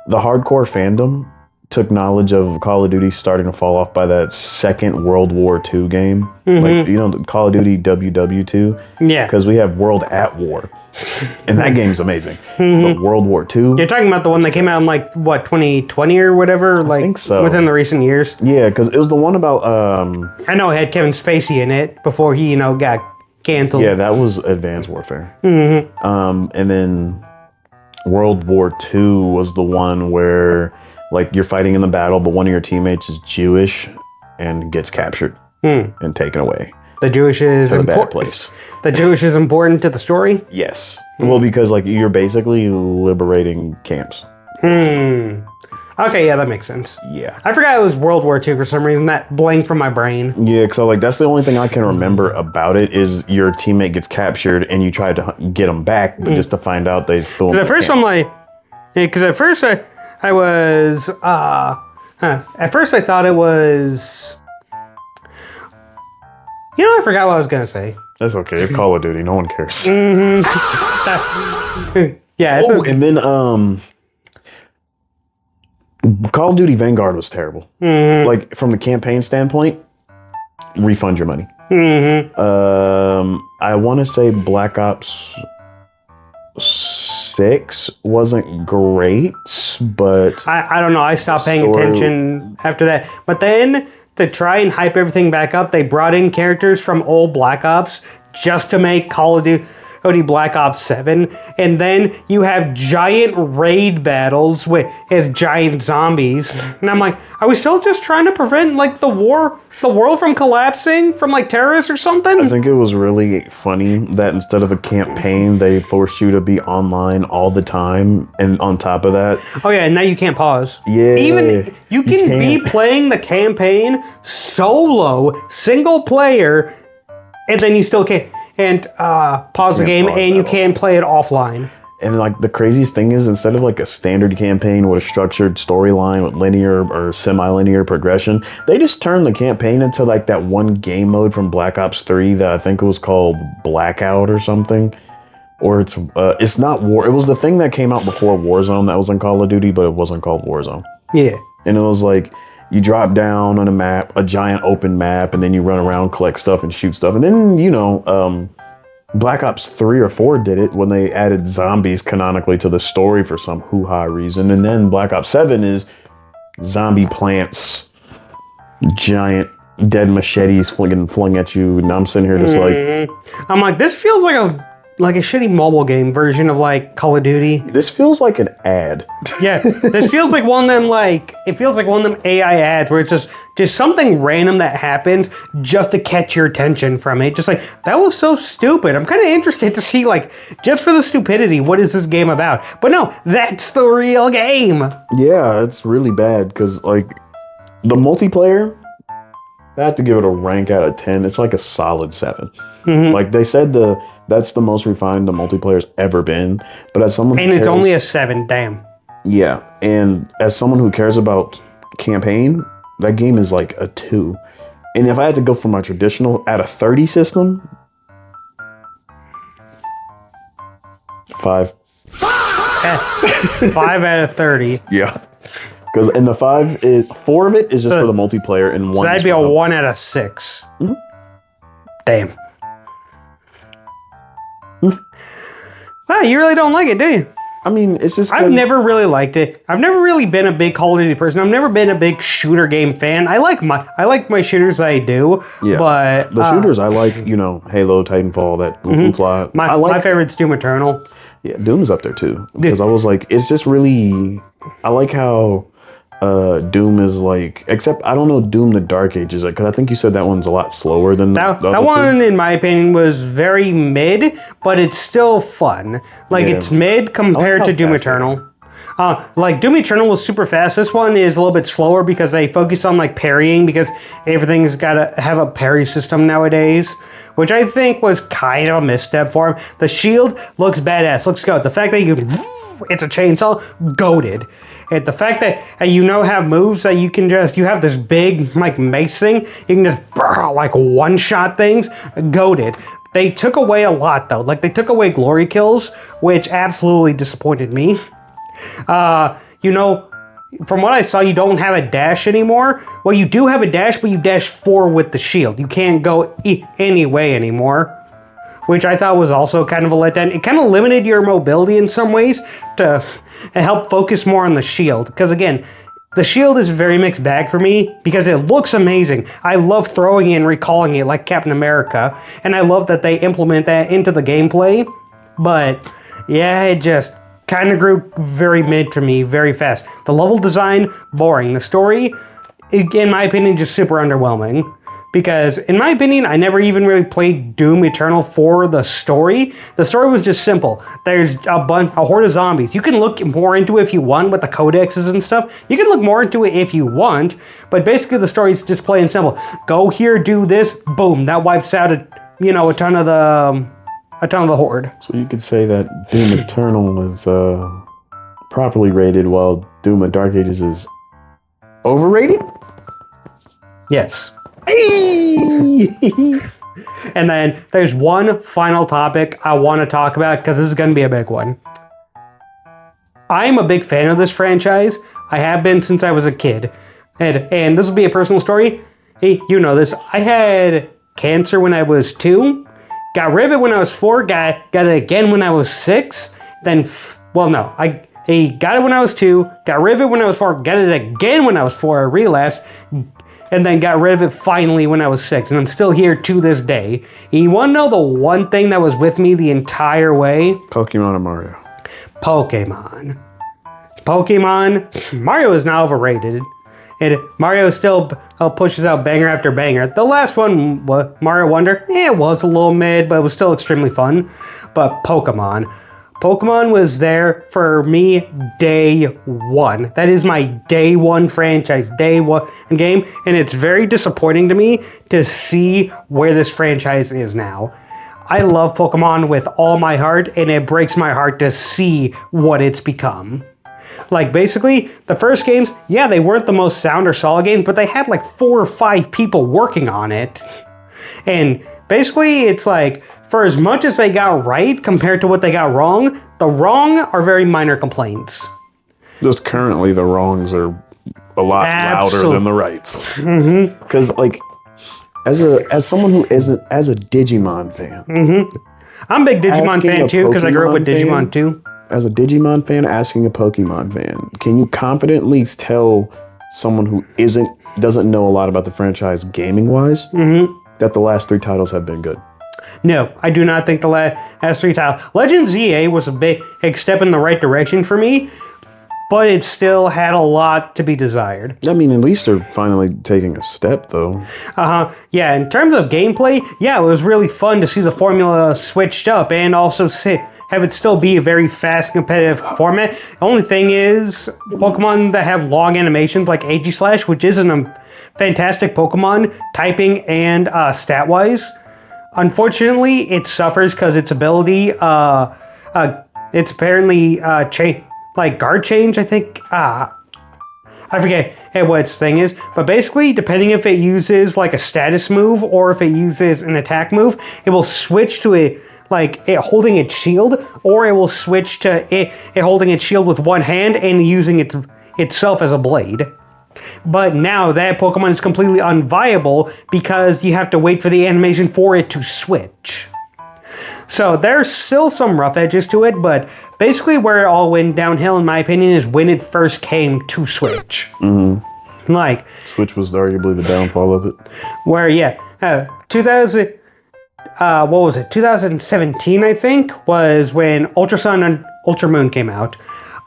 hardcore fandom took knowledge of Call of Duty starting to fall off by that second World War II game. Like, the Call of Duty WW2? Yeah. Because we have World at War. And that game's amazing. But World War II? You're talking about the one that came out in 2020 or whatever? I think so. Within the recent years? Yeah, because it was the one about... I know it had Kevin Spacey in it before he, got canceled. Yeah, that was Advanced Warfare. And then... World War II was the one where, like, you're fighting in the battle, but one of your teammates is Jewish and gets captured and taken away. The Jewish is to a bad place. The Jewish is important to the story? Yes. Well, because, like, you're basically liberating camps. Okay, yeah, that makes sense. Yeah. I forgot it was World War II for some reason. That blanked from my brain. Yeah, because like that's the only thing I can remember about it is your teammate gets captured and you try to get them back, but just to find out they filmed. At first, I'm like, because at first I was, at first I thought it was, I forgot what I was gonna say. That's okay. It's Call of Duty. No one cares. Yeah. And then Call of Duty Vanguard was terrible. Like from the campaign standpoint, refund your money. I want to say Black Ops 6 wasn't great, but I don't know. I stopped paying attention after that. But then to try and hype everything back up, they brought in characters from old Black Ops just to make Call of Duty COD Black Ops 7, and then you have giant raid battles with giant zombies. And I'm like, are we still just trying to prevent like the world from collapsing from like terrorists or something? I think it was really funny that instead of a campaign, they forced you to be online all the time, and on top of that, Oh yeah, and now you can't pause. Yeah, Even you can be can't. playing the campaign solo, single player, and then you still can't pause the game, pause and you that can't play it offline. and like the craziest thing is, instead of like a standard campaign with a structured storyline with linear or semi-linear progression, they just turned the campaign into like that one game mode from Black Ops 3 that I think was called Blackout or something. Or it's not War. It was the thing that came out before Warzone that was in Call of Duty, but it wasn't called Warzone. Yeah. And it was like you drop down on a map, a giant open map, and then you run around, collect stuff, and shoot stuff. And then Black Ops 3 or 4 did it when they added zombies canonically to the story for some hoo-ha reason. And then Black Ops 7 is zombie plants, giant dead machetes flung at you. And I'm sitting here just like, I'm like, this feels like a shitty mobile game version of like Call of Duty. this feels like an ad. Yeah, this feels like one of them it feels like one of them AI ads where it's just something random that happens just to catch your attention from it. Just like, that was so stupid. I'm kind of interested to see, like, just for the stupidity, what is this game about? But no, that's the real game. Yeah, it's really bad because like the multiplayer, I have to give it a rank out of 10. It's like a solid 7. Like they said, that's the most refined the multiplayer's ever been. But as someone And it's only a 7, damn. yeah, and as someone who cares about campaign, that game is like a 2. And if I had to go for my traditional at a 30 system, 5. 5 out of 30. Yeah. Because in the 4 of it is just for the multiplayer, and 1 So that'd is be a for 1 out of 6. Damn. Ah, you really don't like it, do you? I mean, it's just I've never really liked it. I've never really been a big Call of Duty person. I've never been a big shooter game fan. I like my shooters I do, Yeah. but The shooters I like, Halo, Titanfall, that plot. my favorite's Doom Eternal. Yeah, Doom is up there too. Because I was like, it's just really, I like how Doom is like, except I don't know Doom the Dark Ages, because I think you said that one's a lot slower than the That other one, two. in my opinion, was very mid, but it's still fun. Like, Yeah. it's mid compared how to Doom fast they Eternal. Like, Doom Eternal was super fast. This one is a little bit slower because they focus on, like, parrying, because everything's got to have a parry system nowadays, which I think was kind of a misstep for him. The shield looks badass, looks good. The fact that you can, it's a chainsaw, goated. And the fact that have moves that you can you have this big, like, mace thing, you can just, like, one-shot things, goated. They took away a lot, though. Like, they took away glory kills, which absolutely disappointed me. From what I saw, you don't have a dash anymore. Well, you do have a dash, but you dash forward with the shield. You can't go any way anymore, which I thought was also kind of a letdown. It kind of limited your mobility in some ways to help focus more on the shield. Because again, the shield is a very mixed bag for me because it looks amazing. I love throwing it and recalling it like Captain America. And I love that they implement that into the gameplay. But yeah, it just kind of grew very mid for me very fast. The level design, boring. The story, in my opinion, just super underwhelming. Because, in my opinion, I never even really played Doom Eternal for the story. The story was just simple. There's a horde of zombies. You can look more into it if you want with the codexes and stuff. You can look more into it if you want. But basically, the story is just plain simple. Go here, do this, boom. That wipes out a ton of the horde. So you could say that Doom Eternal is properly rated, while Doom of Dark Ages is overrated? Yes. And then there's one final topic I want to talk about because this is going to be a big one. I'm a big fan of this franchise. I have been since I was a kid. And this will be a personal story. Hey, you know this. I had cancer when I was 2. Got rid of it when I was 4. Got it again when I was 6. Then, I got it when I was 2. Got rid of it when I was 4. Got it again when I was 4. I relapsed. and then got rid of it finally when I was 6, and I'm still here to this day. And you want to know the one thing that was with me the entire way? Pokemon or Mario? Pokemon. Mario is now overrated. And Mario still pushes out banger after banger. The last one, Mario Wonder, it was a little mid, but it was still extremely fun. But Pokemon was there for me day one. That is my day one franchise, day one game. And it's very disappointing to me to see where this franchise is now. I love Pokemon with all my heart, and it breaks my heart to see what it's become. Like, basically, the first games, yeah, they weren't the most sound or solid games, but they had like 4 or 5 people working on it. And basically, it's like, for as much as they got right compared to what they got wrong, the wrong are very minor complaints. Just currently, the wrongs are a lot louder than the rights. Because, like, as someone who isn't as a Digimon fan, I'm a big Digimon fan too, because I grew up with Digimon too. As a Digimon fan, asking a Pokemon fan, can you confidently tell someone who doesn't know a lot about the franchise gaming wise that the last 3 titles have been good? No, I do not think the last 3 titles. Legend ZA was a big step in the right direction for me, but it still had a lot to be desired. I mean, at least they're finally taking a step, though. Yeah, in terms of gameplay, yeah, it was really fun to see the formula switched up and also have it still be a very fast, competitive format. The only thing is, Pokemon that have long animations like Aegislash, which isn't a fantastic Pokemon, typing and stat-wise, unfortunately, it suffers because its ability, it's apparently like guard change, I think. I forget what its thing is, but basically, depending if it uses like a status move or if it uses an attack move, it will switch to it holding its shield, or it will switch to it holding its shield with one hand and using itself as a blade. But now that Pokemon is completely unviable because you have to wait for the animation for it to switch. So there's still some rough edges to it, but basically where it all went downhill, in my opinion, is when it first came to Switch. Like, Switch was arguably the downfall of it. Where, 2017, I think, was when Ultra Sun and Ultra Moon came out.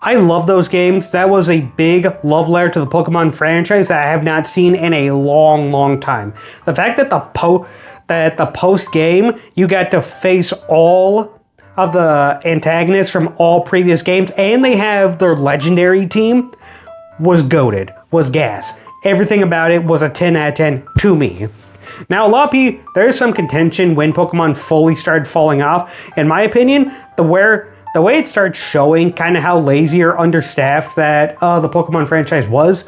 I love those games. That was a big love letter to the Pokemon franchise that I have not seen in a long, long time. The fact that the post game, you got to face all of the antagonists from all previous games, and they have their legendary team, was goated, was gas. Everything about it was a 10 out of 10 to me. Now, a lot of people, there's some contention when Pokemon fully started falling off. In my opinion, the way it started showing kind of how lazy or understaffed that the Pokemon franchise was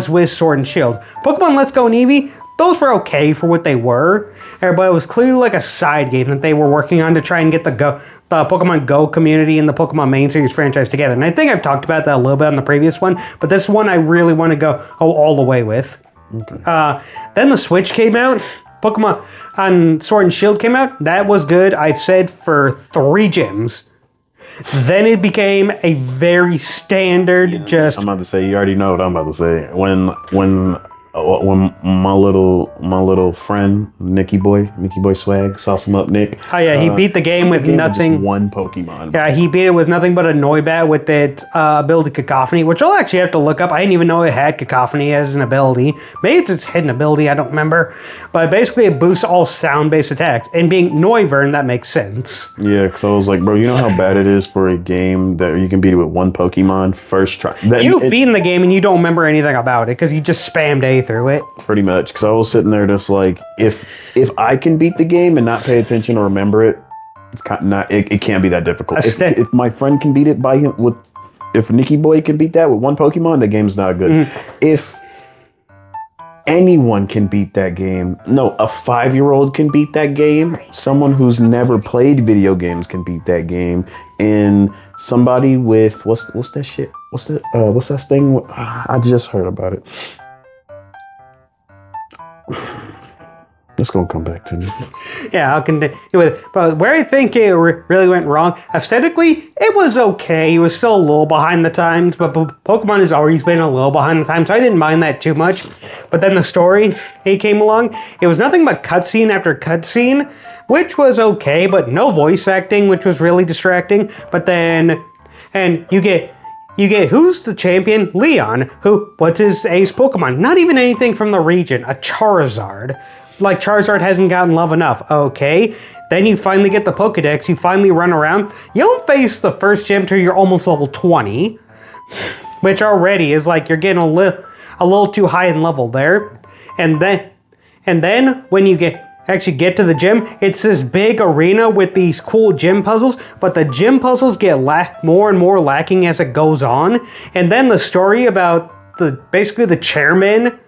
with Sword and Shield. Pokemon Let's Go and Eevee, those were okay for what they were, but it was clearly like a side game that they were working on to try and get the Pokemon Go community and the Pokemon main series franchise together. And I think I've talked about that a little bit on the previous one, but this one I really want to go all the way with. Okay. Then the Switch came out. Pokemon on Sword and Shield came out. That was good, I've said, for 3 gyms. Then it became a very standard I'm about to say, you already know what I'm about to say. When my little friend Nicky Boy Swag, sauce him up, Nick. Oh yeah, he beat the game with nothing. Just one Pokemon. Yeah, he beat it with nothing but a Noibat with its ability Cacophony, which I'll actually have to look up. I didn't even know it had Cacophony as an ability. Maybe it's its hidden ability, I don't remember. But basically, it boosts all sound-based attacks. And being Noivern, that makes sense. Yeah, because I was like, bro, you know how bad it is for a game that you can beat it with one Pokemon first try. You've beaten the game and you don't remember anything about it because you just spammed A through it. Pretty much, because I was sitting there just like, if I can beat the game and not pay attention or remember it, it's kind of not. It can't be that difficult. If my friend can beat it if Nicky Boy can beat that with one Pokemon, the game's not good. If anyone can beat that game, no, a 5-year-old can beat that game. Someone who's never played video games can beat that game, and somebody with what's that shit? What's that thing? I just heard about it. It's gonna come back to me. Yeah, I'll continue with it. But where I think it really went wrong, aesthetically, it was okay. It was still a little behind the times, but Pokemon has always been a little behind the times, so I didn't mind that too much. But then the story, it came along. It was nothing but cutscene after cutscene, which was okay, but no voice acting, which was really distracting. But then, and you get who's the champion? Leon, what's his ace Pokemon? Not even anything from the region, a Charizard. Like Charizard hasn't gotten love enough. Okay, then you finally get the Pokedex, you finally run around. You don't face the first gym till you're almost level 20, which already is like you're getting a little too high in level there. And then when you actually get to the gym, it's this big arena with these cool gym puzzles, but the gym puzzles get more and more lacking as it goes on. And then the story about basically the Chairman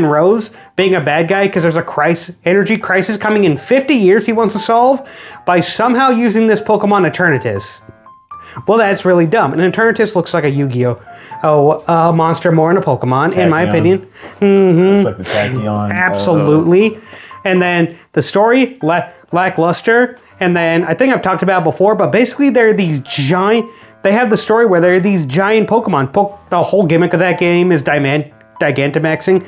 Rose being a bad guy because there's a energy crisis coming in 50 years he wants to solve by somehow using this Pokemon Eternatus. Well, that's really dumb. And Eternatus looks like a Yu-Gi-Oh! Monster more than a Pokemon, in my opinion. It's like the Tachyon. Absolutely. And then the story, lackluster. And then I think I've talked about it before, but basically they have the story where there are these giant Pokemon. The whole gimmick of that game is Dynamaxing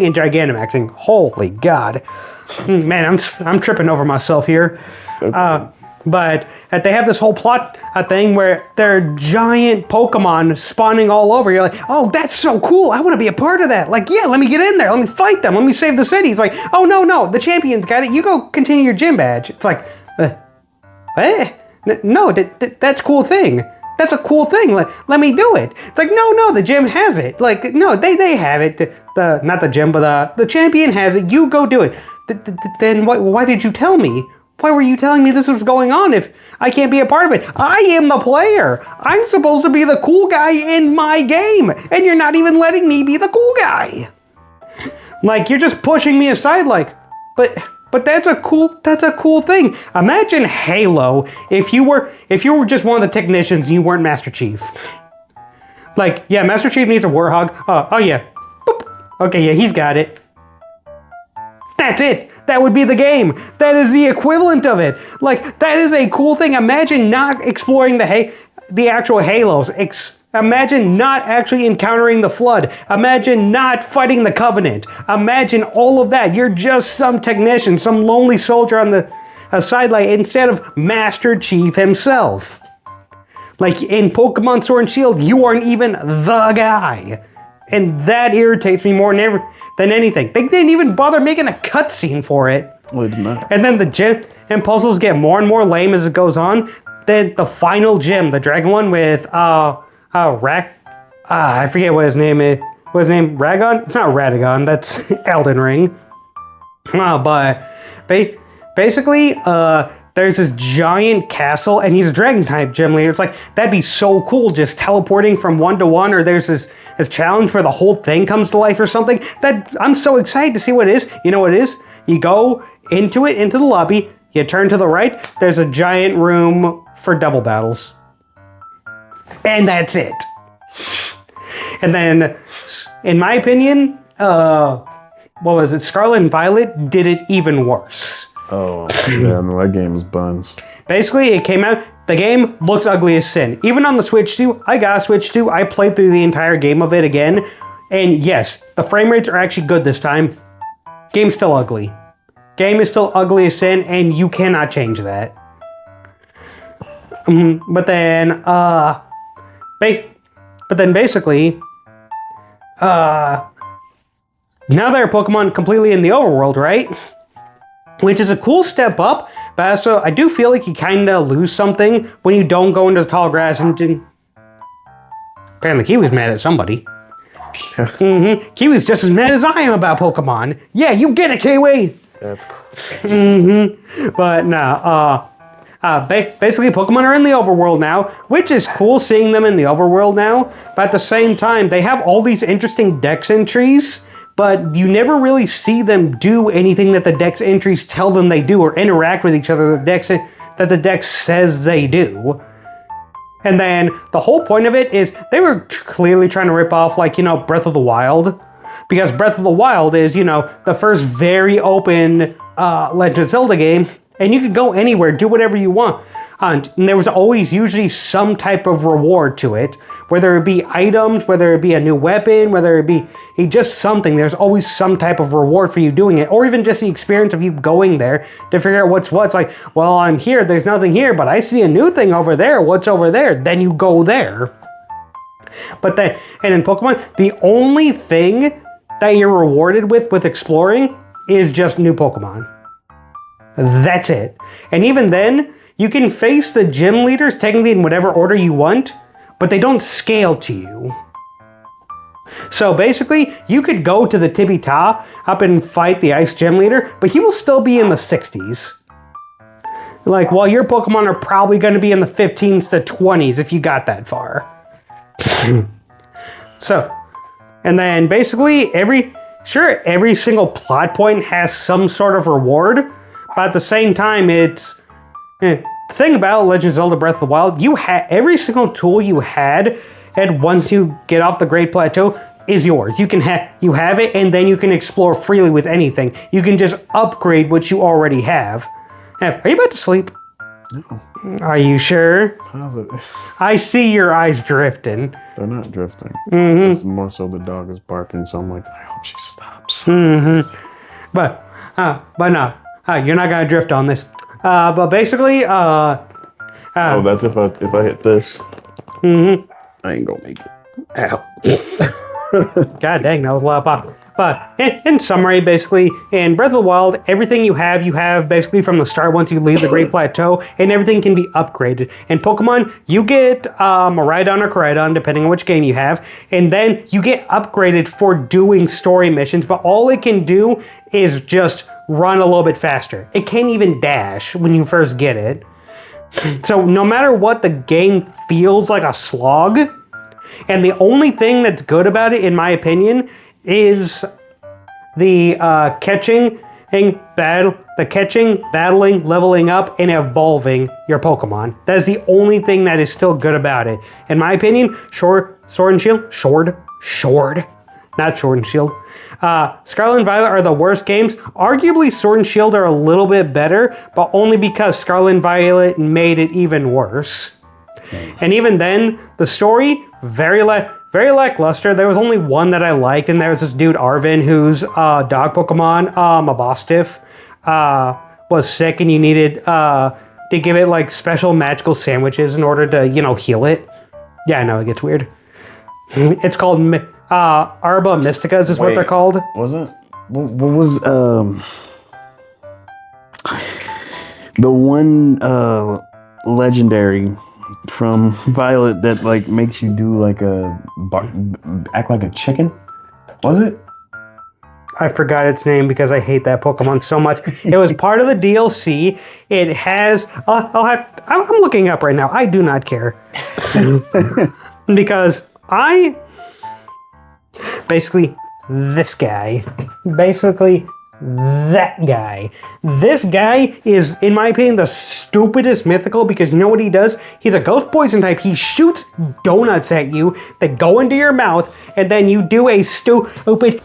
and Gigantamaxing. Holy God. Man, I'm tripping over myself here. Okay. But they have this whole plot thing where there are giant Pokemon spawning all over. You're like, oh, that's so cool. I want to be a part of that. Like, yeah, let me get in there. Let me fight them. Let me save the city. It's like, oh, no, the champion's got it. You go continue your gym badge. It's like, no, that's a cool thing. That's a cool thing. Let me do it. It's like, no, the gym has it. Like, no, they have it. Not the gym, but the champion has it. You go do it. Then why did you tell me? Why were you telling me this was going on if I can't be a part of it? I am the player. I'm supposed to be the cool guy in my game, and you're not even letting me be the cool guy. Like, you're just pushing me aside like, but that's a cool thing. Imagine Halo if you were just one of the technicians and you weren't Master Chief. Like, yeah, Master Chief needs a Warhog. Oh yeah. Boop. Okay, yeah, he's got it. That's it. That would be the game. That is the equivalent of it. Like, that is a cool thing. Imagine not exploring the actual Halos. Imagine not actually encountering the Flood. Imagine not fighting the Covenant. Imagine all of that. You're just some technician, some lonely soldier on the sideline instead of Master Chief himself. Like in Pokemon Sword and Shield, you aren't even the guy. And that irritates me more than anything. They didn't even bother making a cutscene for it. Well, it did not. And then the gym and puzzles get more and more lame as it goes on. Then the final gym, the dragon one with I forget what his name is. What's his name? Radagon? It's not Radagon. That's Elden Ring. But basically, there's this giant castle, and he's a dragon type gym leader. It's like, that'd be so cool, just teleporting from one to one, or there's this challenge where the whole thing comes to life or something. That I'm so excited to see what it is. You know what it is? You go into the lobby, you turn to the right, there's a giant room for double battles. And that's it. And then, in my opinion, what was it? Scarlet and Violet did it even worse. Oh, yeah, no, that game is buns. Basically, it came out, the game looks ugly as sin. Even on the Switch 2, I got a Switch 2, I played through the entire game of it again, and yes, the frame rates are actually good this time. Game's still ugly. Game is still ugly as sin, and you cannot change that. But then basically, now there are Pokemon completely in the overworld, right? Which is a cool step up, but also I do feel like you kind of lose something when you don't go into the tall grass and apparently Kiwi's mad at somebody. Kiwi's just as mad as I am about Pokemon. Yeah, you get it, Kiwi! That's cool. But no, basically Pokemon are in the overworld now, which is cool seeing them in the overworld now, but at the same time, they have all these interesting dex entries, but you never really see them do anything that the dex entries tell them they do or interact with each other that the dex says they do. And then the whole point of it is they were clearly trying to rip off, like, Breath of the Wild. Because Breath of the Wild is, the first very open Legend of Zelda game, and you could go anywhere, do whatever you want. And there was always usually some type of reward to it, whether it be items, whether it be a new weapon, whether it be just something. There's always some type of reward for you doing it, or even just the experience of you going there to figure out what's what. It's like, well, I'm here, there's nothing here, but I see a new thing over there. What's over there? Then you go there. And in Pokemon, the only thing that you're rewarded with exploring is just new Pokemon. That's it. And even then, you can face the gym leaders technically in whatever order you want, but they don't scale to you. So basically, you could go to the Tibita up and fight the Ice Gym Leader, but he will still be in the 60s. Like, while your Pokemon are probably going to be in the 15s to 20s if you got that far. So, and then basically every single plot point has some sort of reward, but at the same time, it's the thing about Legend of Zelda Breath of the Wild, you had every single tool you had once you get off the Great Plateau is yours. You have it, and then you can explore freely with anything. You can just upgrade what you already have. Are you about to sleep? No. Are you sure? Positive. I see your eyes drifting. They're not drifting. It's more so the dog is barking, so I'm like, I hope she stops. But no, you're not gonna drift on this. But basically, that's if I hit this. I ain't gonna make it. Ow. God dang, that was a lot of pop. But in summary, basically, in Breath of the Wild, everything you have basically from the start once you leave the Great Plateau, and everything can be upgraded. In Pokemon, you get a Rhydon or Koraidon, depending on which game you have, and then you get upgraded for doing story missions, but all it can do is just run a little bit faster. It can't even dash when you first get it. So no matter what, the game feels like a slog, and the only thing that's good about it, in my opinion, is the catching, battling, leveling up, and evolving your Pokemon. That is the only thing that is still good about it. In my opinion, Sword and Shield, not Sword and Shield. Scarlet and Violet are the worst games. Arguably, Sword and Shield are a little bit better, but only because Scarlet and Violet made it even worse. And even then, the story, very lackluster. There was only one that I liked, and there was this dude, Arvin, whose dog Pokemon, Mabostiff, was sick, and you needed to give it like special magical sandwiches in order to, heal it. Yeah, I know, it gets weird. It's called Arba Mysticas is what they're called. Wasn't? What was the one legendary from Violet that like makes you do like act like a chicken? Was it? I forgot its name because I hate that Pokemon so much. It was part of the DLC. It has. I'm looking up right now. I do not care because basically this guy, basically that guy. This guy is, in my opinion, the stupidest mythical because you know what he does? He's a ghost poison type. He shoots donuts at you that go into your mouth, and then you do a stupid.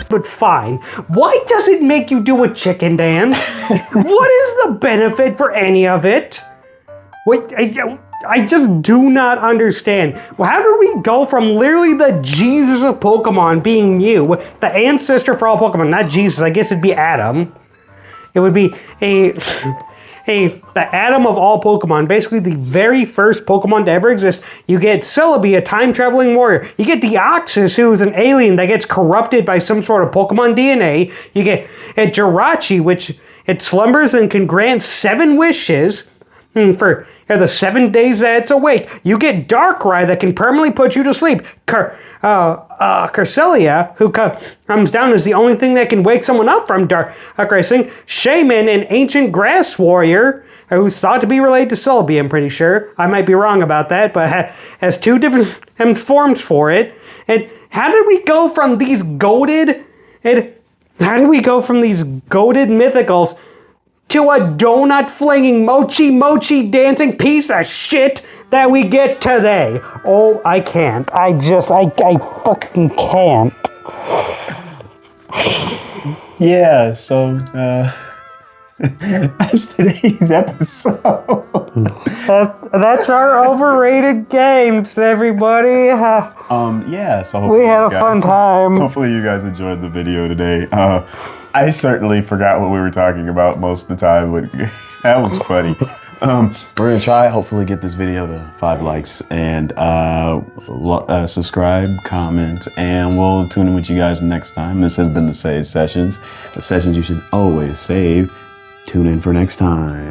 But fine. Why does it make you do a chicken dance? What is the benefit for any of it? Wait, I just do not understand. Well, how did we go from literally the Jesus of Pokemon being you, the ancestor for all Pokemon, not Jesus, I guess it'd be Adam. It would be the Adam of all Pokemon, basically the very first Pokemon to ever exist. You get Celebi, a time-traveling warrior. You get Deoxys, who's an alien that gets corrupted by some sort of Pokemon DNA. You get Jirachi, which it slumbers and can grant 7 wishes. For the 7 days that it's awake, you get Darkrai that can permanently put you to sleep. Curselia, who comes down as the only thing that can wake someone up from dark racing. Shaman, an ancient grass warrior, who's thought to be related to Celebi, I'm pretty sure. I might be wrong about that, but has 2 different forms for it. And how did we go from these goated mythicals to a donut-flinging, mochi dancing piece of shit that we get today? Oh, I can't. I fucking can't. Yeah, so that's today's episode. That's our overrated games, everybody. Yeah, so We had a fun time. Hopefully you guys enjoyed the video today. I certainly forgot what we were talking about most of the time, but that was funny. We're gonna try, hopefully get this video to 5 likes and subscribe, comment, and we'll tune in with you guys next time. This has been the Save Sessions. The sessions you should always save. Tune in for next time.